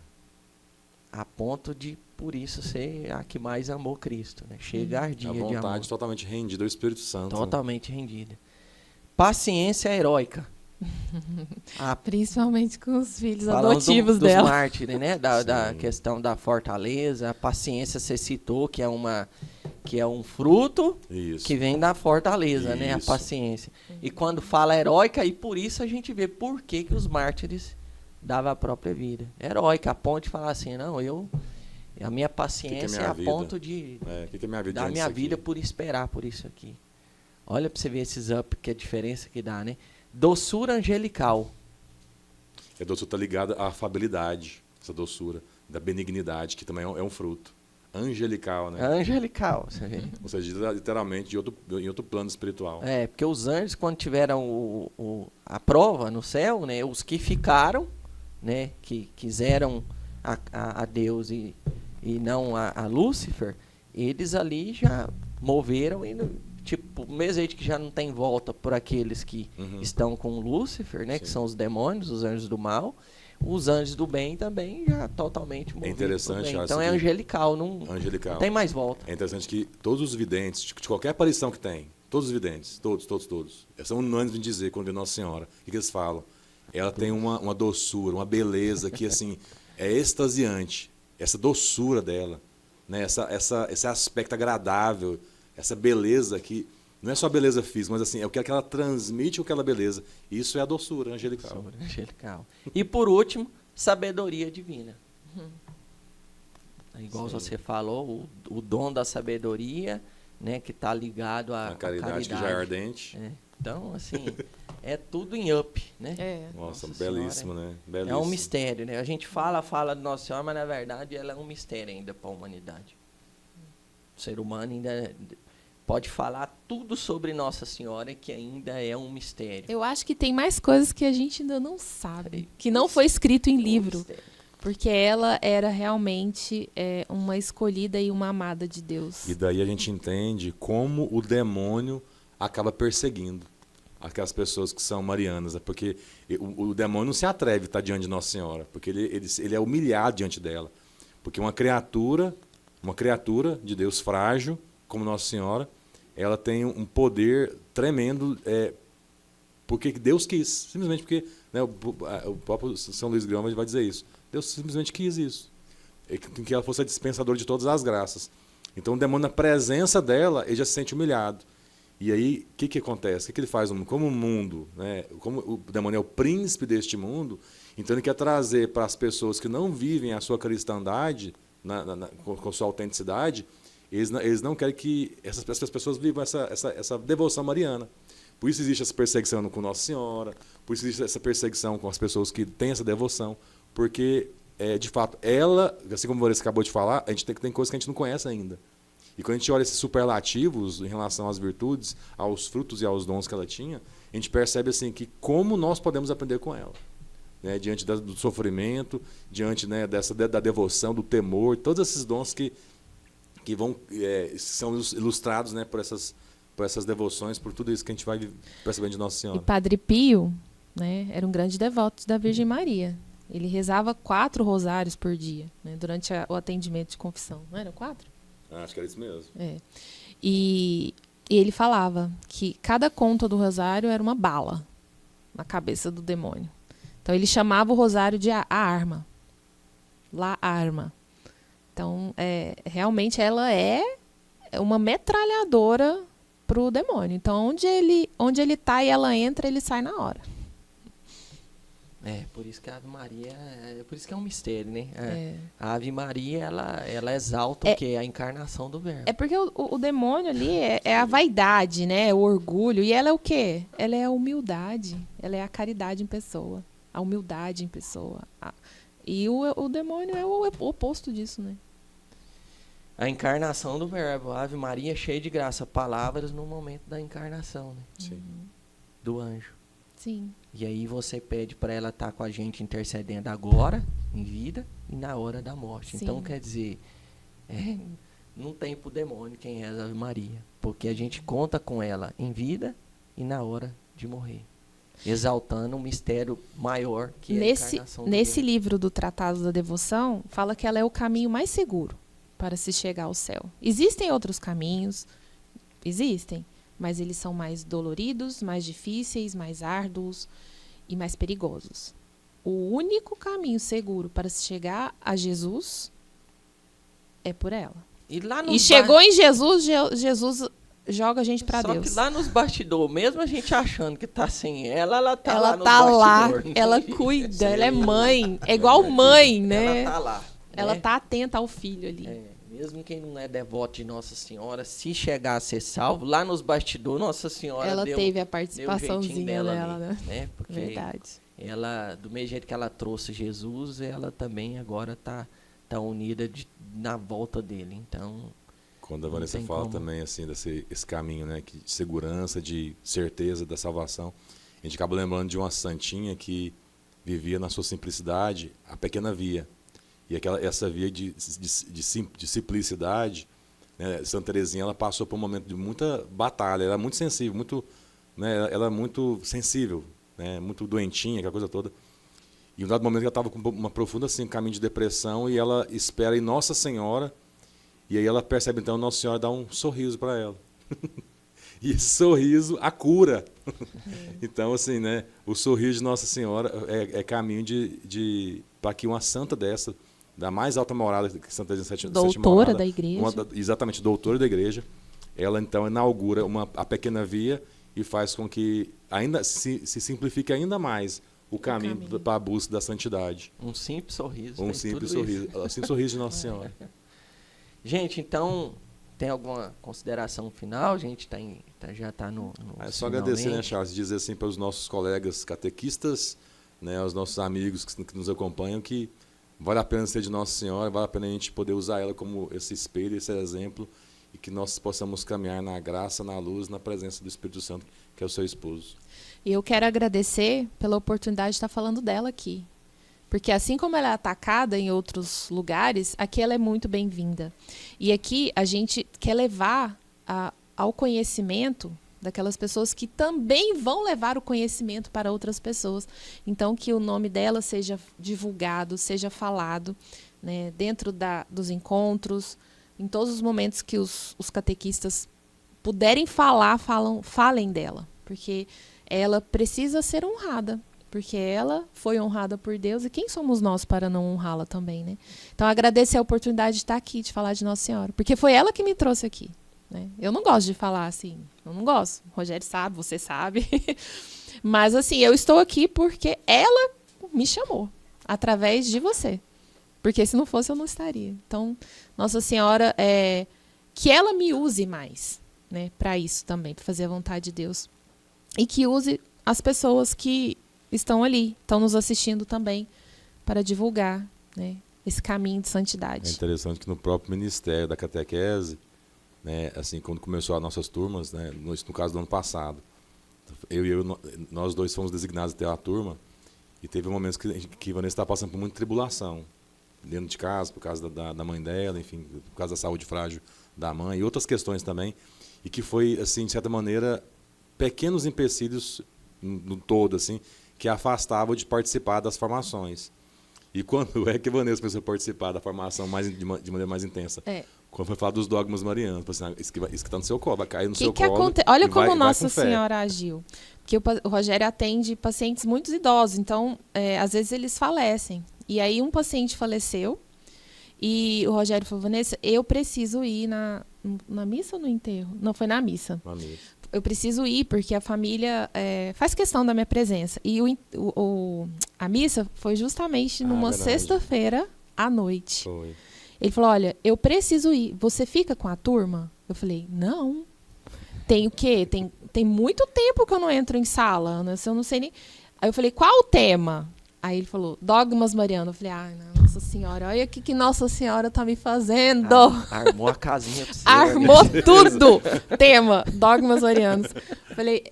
A ponto de, por isso, ser a que mais amou Cristo. Né? Chega a ardia A de amor. vontade totalmente rendida ao Espírito Santo. Totalmente rendida. Paciência heróica. Principalmente com os filhos Falando adotivos dos dela. mártires, né? Da Sim. questão da fortaleza. A paciência você citou, que é um fruto Isso. que vem da fortaleza, né? A Isso. paciência. E quando fala heróica, e por isso a gente vê por que os mártires davam a própria vida. Heróica, a ponto de falar assim, não, a minha paciência minha é a vida? ponto de O que é minha vida dar diante minha disso aqui? vida por esperar por isso aqui. Olha pra você ver esses up, que é a diferença que dá, né? Doçura angelical. A doçura está ligada à afabilidade, essa doçura, da benignidade, que também é um fruto. Angelical, né? Angelical, você vê. Ou seja, literalmente em outro plano espiritual. É, porque os anjos, quando tiveram a prova no céu, né? Os que ficaram, né? Que quiseram a Deus e não a Lúcifer, eles ali já moveram e, tipo, mesmo jeito que já não tem volta por aqueles que Uhum. estão com Lúcifer, né? Que Sim. são os demônios, os anjos do mal. Os anjos do bem também já totalmente movidos pro interessante, bem. acho Então é que- angelical, não Angelical. tem mais volta. É interessante que todos os videntes, de qualquer aparição que tem, todos os videntes, todos, são unânimes em dizer, quando vê Nossa Senhora, o que eles falam? Ela tem uma doçura, uma beleza que, assim, é extasiante. Essa doçura dela, né? Esse aspecto agradável, essa beleza que não é só beleza física, mas assim, é o que ela transmite com aquela beleza. Isso é a doçura angelical. Doçura angelical. E por último, sabedoria divina. Igual Sim. você falou, o dom da sabedoria, né, que está ligado à A caridade que já é ardente. É. Então, assim, é tudo em up, né? É. Nossa, Nossa belíssimo, Senhora, né? É Belíssimo. um mistério, né? A gente fala de Nossa Senhora, mas na verdade ela é um mistério ainda para a humanidade. O ser humano ainda pode falar tudo sobre Nossa Senhora que ainda é um mistério. Eu acho que tem mais coisas que a gente ainda não sabe, que não foi escrito em É um livro, mistério. porque ela era realmente uma escolhida e uma amada de Deus. E daí a gente entende como o demônio acaba perseguindo aquelas pessoas que são marianas, né? Porque o demônio não se atreve a estar diante de Nossa Senhora, porque ele é humilhado diante dela. Porque uma criatura de Deus frágil, como Nossa Senhora, ela tem um poder tremendo, porque Deus quis, simplesmente porque, né, o próprio São Luís Grama vai dizer isso. Deus simplesmente quis isso, que ela fosse a dispensadora de todas as graças. Então o demônio, na presença dela, ele já se sente humilhado. E aí, o que acontece? O que ele faz? Como o mundo, né, como o demônio é o príncipe deste mundo, então ele quer trazer para as pessoas que não vivem a sua cristandade, com sua autenticidade, eles não querem que essas pessoas vivam essa devoção mariana. Por isso existe essa perseguição com Nossa Senhora, por isso existe essa perseguição com as pessoas que têm essa devoção, porque, de fato, ela, assim como você acabou de falar, a gente tem coisas que a gente não conhece ainda. E quando a gente olha esses superlativos em relação às virtudes, aos frutos e aos dons que ela tinha, a gente percebe assim que como nós podemos aprender com ela. Né, diante do sofrimento, diante, né, da devoção, do temor, todos esses dons que são ilustrados, né, por essas devoções, por tudo isso que a gente vai percebendo de Nossa E Senhora. Padre Pio, né, era um grande devoto da Virgem Maria. Ele rezava 4 rosários por dia, né, durante o atendimento de confissão. Não eram 4? Acho que era isso mesmo. É. E ele falava que cada conta do rosário era uma bala na cabeça do demônio. Então ele chamava o rosário de a arma. La arma. Então, realmente ela é uma metralhadora pro demônio. Então, onde ele tá e ela entra, ele sai na hora. Por isso que a Ave Maria, por isso que é um mistério, né? É. A Ave Maria, ela exalta o quê? A encarnação do Verbo. É porque o demônio ali é a vaidade, né? O orgulho. E ela é o quê? Ela é a humildade. Ela é a caridade em pessoa. A humildade em pessoa. E o demônio é o oposto disso, né? A encarnação do Verbo. A Ave Maria cheia de graça. Palavras no momento da encarnação, né? Sim. Do anjo. Sim. E aí você pede para ela estar com a gente intercedendo agora, em vida, e na hora da morte. Sim. Então, quer dizer, não tem pro demônio quem reza a Ave Maria. Porque a gente conta com ela em vida e na hora de morrer. Exaltando um mistério maior que é a encarnação do Nesse Verbo. livro do Tratado da Devoção, fala que ela é o caminho mais seguro para se chegar ao céu. Existem outros caminhos, existem, mas eles são mais doloridos, mais difíceis, mais árduos e mais perigosos. O único caminho seguro para se chegar a Jesus é por ela. E, lá E chegou em Jesus, Jesus joga a gente para Só Deus. que lá nos bastidores, mesmo a gente achando que tá sem ela, ela tá lá Ela nos tá lá, bastidores. ela cuida, ela é mãe. É igual mãe, né? Ela tá lá. Ela né? tá atenta ao filho ali. É, mesmo quem não é devoto de Nossa Senhora, se chegar a ser salvo, lá nos bastidores, Nossa Senhora Ela deu, teve a deu um participaçãozinha jeitinho dela dela, ali, né? Porque Verdade. ela, do mesmo jeito que ela trouxe Jesus, ela também agora tá unida na volta dele. Então, Quando a Não Vanessa tem fala como. também assim esse caminho, né, de segurança, de certeza da salvação, a gente acaba lembrando de uma santinha que vivia na sua simplicidade, a pequena via. E essa via de simplicidade, né, Santa Teresinha, ela passou por um momento de muita batalha, ela é muito sensível, né, ela é muito sensível, né, muito doentinha, aquela coisa toda. E em um dado momento ela estava com uma profunda assim, caminho de depressão e ela espera em Nossa Senhora. E aí ela percebe, então, Nossa Senhora dá um sorriso para ela. E esse sorriso a cura. Então, assim, né, o sorriso de Nossa Senhora é caminho para que uma santa dessa, da mais alta morada que Santa Teresinha Sétima Doutora Morada, da igreja. exatamente, doutora da igreja, ela, então, inaugura a pequena via e faz com que ainda se simplifique ainda mais o caminho para a busca da santidade. um simples sorriso. Um fez simples tudo sorriso. isso. Um simples sorriso de Nossa Senhora. Gente, então, tem alguma consideração final? A gente já está no É só agradecer, né, finalmente. Charles? Dizer assim para os nossos colegas catequistas, né, aos nossos amigos que nos acompanham, que vale a pena ser de Nossa Senhora, vale a pena a gente poder usar ela como esse espelho, esse exemplo, e que nós possamos caminhar na graça, na luz, na presença do Espírito Santo, que é o seu esposo. E eu quero agradecer pela oportunidade de estar falando dela aqui. Porque assim como ela é atacada em outros lugares, aqui ela é muito bem-vinda. E aqui a gente quer levar ao conhecimento daquelas pessoas que também vão levar o conhecimento para outras pessoas. Então, que o nome dela seja divulgado, seja falado, né, dentro dos encontros, em todos os momentos que os catequistas puderem falar, falem dela. Porque ela precisa ser honrada. Porque ela foi honrada por Deus e quem somos nós para não honrá-la também, né? Então, agradecer a oportunidade de estar aqui, de falar de Nossa Senhora. Porque foi ela que me trouxe aqui, né? Eu não gosto de falar assim, eu não gosto. O Rogério sabe, você sabe. Mas, assim, eu estou aqui porque ela me chamou, através de você. Porque se não fosse, eu não estaria. Então, Nossa Senhora, que ela me use mais, né? Para isso também, para fazer a vontade de Deus. E que use as pessoas que estão ali, estão nos assistindo também, para divulgar, né, esse caminho de É santidade. interessante que no próprio ministério da catequese, né, assim, quando começou as nossas turmas, né, no caso do ano passado, nós dois fomos designados até a turma, e teve momentos que Vanessa estava passando por muita tribulação, dentro de casa, por causa da mãe dela, enfim, por causa da saúde frágil da mãe, e outras questões também, e que foi, assim, de certa maneira, pequenos empecilhos no todo, assim, que afastava de participar das formações. E quando é que a Vanessa começou a participar da formação de maneira mais intensa? Quando foi falar dos dogmas marianos. Assim, isso que está no seu colo, vai cair no seu colo. Olha e como vai Nossa com fé. Senhora agiu. Porque o Rogério atende pacientes muito idosos, então, às vezes, eles falecem. E aí, um paciente faleceu, e o Rogério falou, Vanessa, eu preciso ir na missa ou no enterro? Não, foi na missa. Eu preciso ir, porque a família faz questão da minha presença. E a missa foi justamente numa sexta-feira à noite. Foi. Ele falou, olha, eu preciso ir. Você fica com a turma? Eu falei, não. Tem o quê? Tem muito tempo que eu não entro em sala, Ana. Eu não sei nem... Aí eu falei, qual o tema? Aí ele falou, dogmas marianos. Eu falei, ai, Nossa Senhora, olha o que Nossa Senhora tá me fazendo. Armou a casinha pra você. Armou tudo. Tema, dogmas marianos. Eu falei,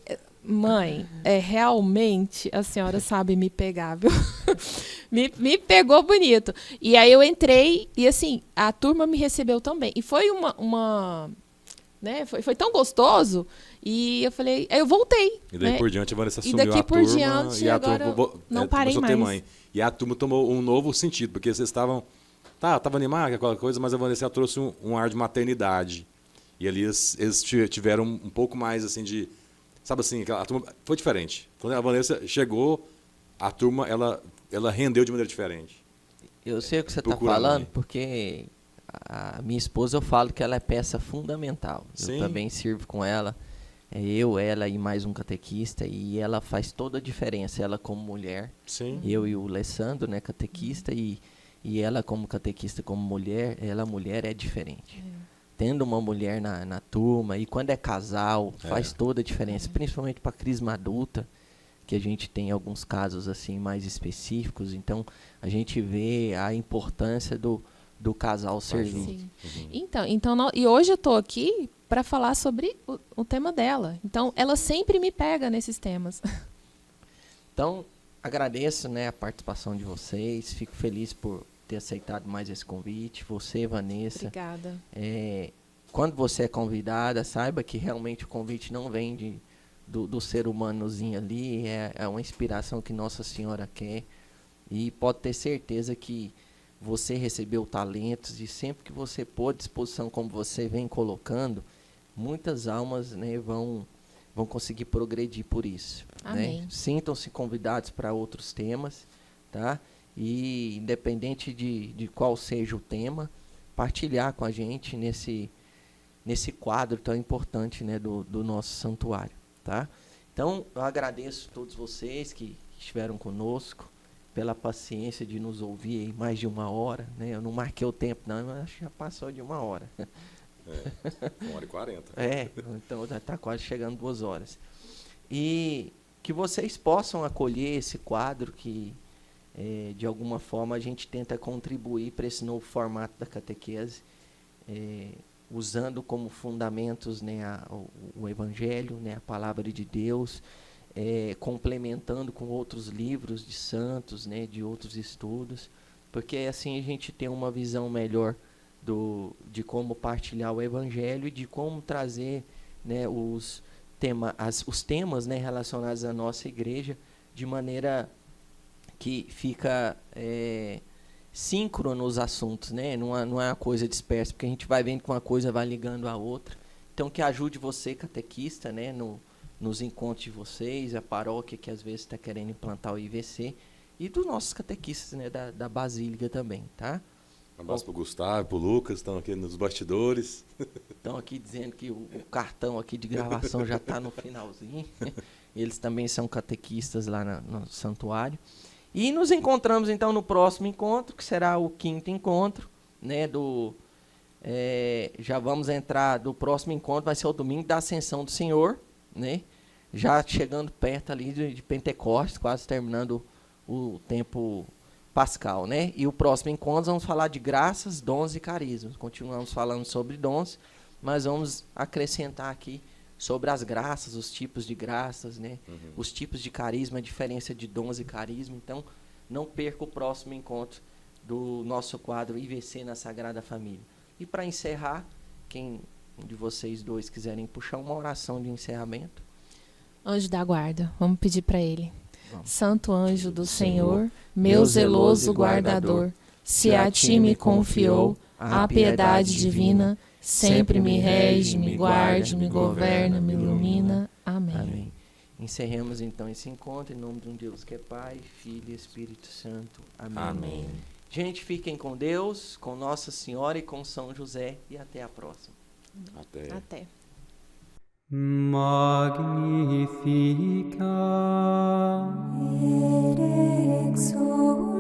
mãe, realmente a senhora sabe me pegar, viu? Me pegou bonito. E aí eu entrei e assim, a turma me recebeu também. E foi né, foi tão gostoso. E eu falei, aí eu voltei. E daí né? por diante a Vanessa E assumiu daqui a por turma diante, e a agora turma não parei começou a ter mais. mãe. E a turma tomou um novo sentido, porque vocês estavam, tava animado, aquela coisa, mas a Vanessa trouxe um ar de maternidade. E ali eles tiveram um pouco mais assim de, sabe assim, a turma foi diferente. Quando a Vanessa chegou, a turma ela rendeu de maneira diferente. Eu sei o que você está Procura falando, mãe. porque a minha esposa, eu falo que ela é peça fundamental. Sim. Eu também sirvo com ela. Eu, ela e mais um catequista, e ela faz toda a diferença. Ela como mulher, Sim. eu e o Alessandro, né, catequista, e ela como catequista, como mulher, ela mulher é diferente. Tendo uma mulher na turma, e quando é casal, faz toda a diferença, principalmente para a crisma adulta, que a gente tem alguns casos assim mais específicos. Então, a gente vê a importância do casal servir. Sim. Então e hoje eu tô aqui para falar sobre o tema dela. Então, ela sempre me pega nesses temas. Então, agradeço, né, a participação de vocês. Fico feliz por ter aceitado mais esse convite. Você, Vanessa. Obrigada. Quando você é convidada, saiba que realmente o convite não vem do ser humanozinho ali. É uma inspiração que Nossa Senhora quer. E pode ter certeza que você recebeu talentos e sempre que você pôr à disposição, como você vem colocando, muitas almas, né, vão conseguir progredir por isso. Amém. Né? Sintam-se convidados para outros temas, tá? E independente de qual seja o tema, partilhar com a gente nesse quadro tão importante, né, do nosso santuário, tá? Então, eu agradeço a todos vocês que estiveram conosco, pela paciência de nos ouvir aí mais de 1 hora, né? Eu não marquei o tempo não, mas acho que já passou de 1 hora. 1h40. Então já está quase chegando 2 horas. E que vocês possam acolher esse quadro que, de alguma forma, a gente tenta contribuir para esse novo formato da catequese, usando como fundamentos, né, o Evangelho, né, a Palavra de Deus, complementando com outros livros de santos, né, de outros estudos, porque assim a gente tem uma visão melhor de como partilhar o Evangelho e de como trazer, né, os temas, né, relacionados à nossa igreja de maneira que fica síncrono os assuntos, né? Não é uma coisa dispersa, porque a gente vai vendo que uma coisa vai ligando a outra. Então, que ajude você, catequista, né, nos encontros de vocês, a paróquia que às vezes está querendo implantar o IVC, e dos nossos catequistas, né, da Basílica também, tá? Um abraço pro Gustavo, pro Lucas, estão aqui nos bastidores. Estão aqui dizendo que o cartão aqui de gravação já está no finalzinho. Eles também são catequistas lá no santuário. E nos encontramos então no próximo encontro, que será o 5º encontro, né, já vamos entrar do próximo encontro, vai ser o domingo da Ascensão do Senhor, né? Já chegando perto ali de Pentecostes, quase terminando o tempo pascal, né? E o próximo encontro vamos falar de graças, dons e carismas. Continuamos falando sobre dons, mas vamos acrescentar aqui sobre as graças, os tipos de graças, né? Os tipos de carisma, a diferença de dons e carisma. Então, não perca o próximo encontro do nosso quadro IVC na Sagrada Família. E para encerrar, quem de vocês dois quiserem puxar uma oração de encerramento. Anjo da guarda, vamos pedir para ele. Vamos. Santo anjo do Senhor, meu zeloso guardador, se a ti me confiou a piedade divina, sempre me rege, me guarde, me governa, me ilumina. Amém. Amém. Encerremos então esse encontro em nome de um Deus que é Pai, Filho e Espírito Santo. Amém. Amém. Gente, fiquem com Deus, com Nossa Senhora e com São José e até a próxima. Até. Magnificat. Et exsultat.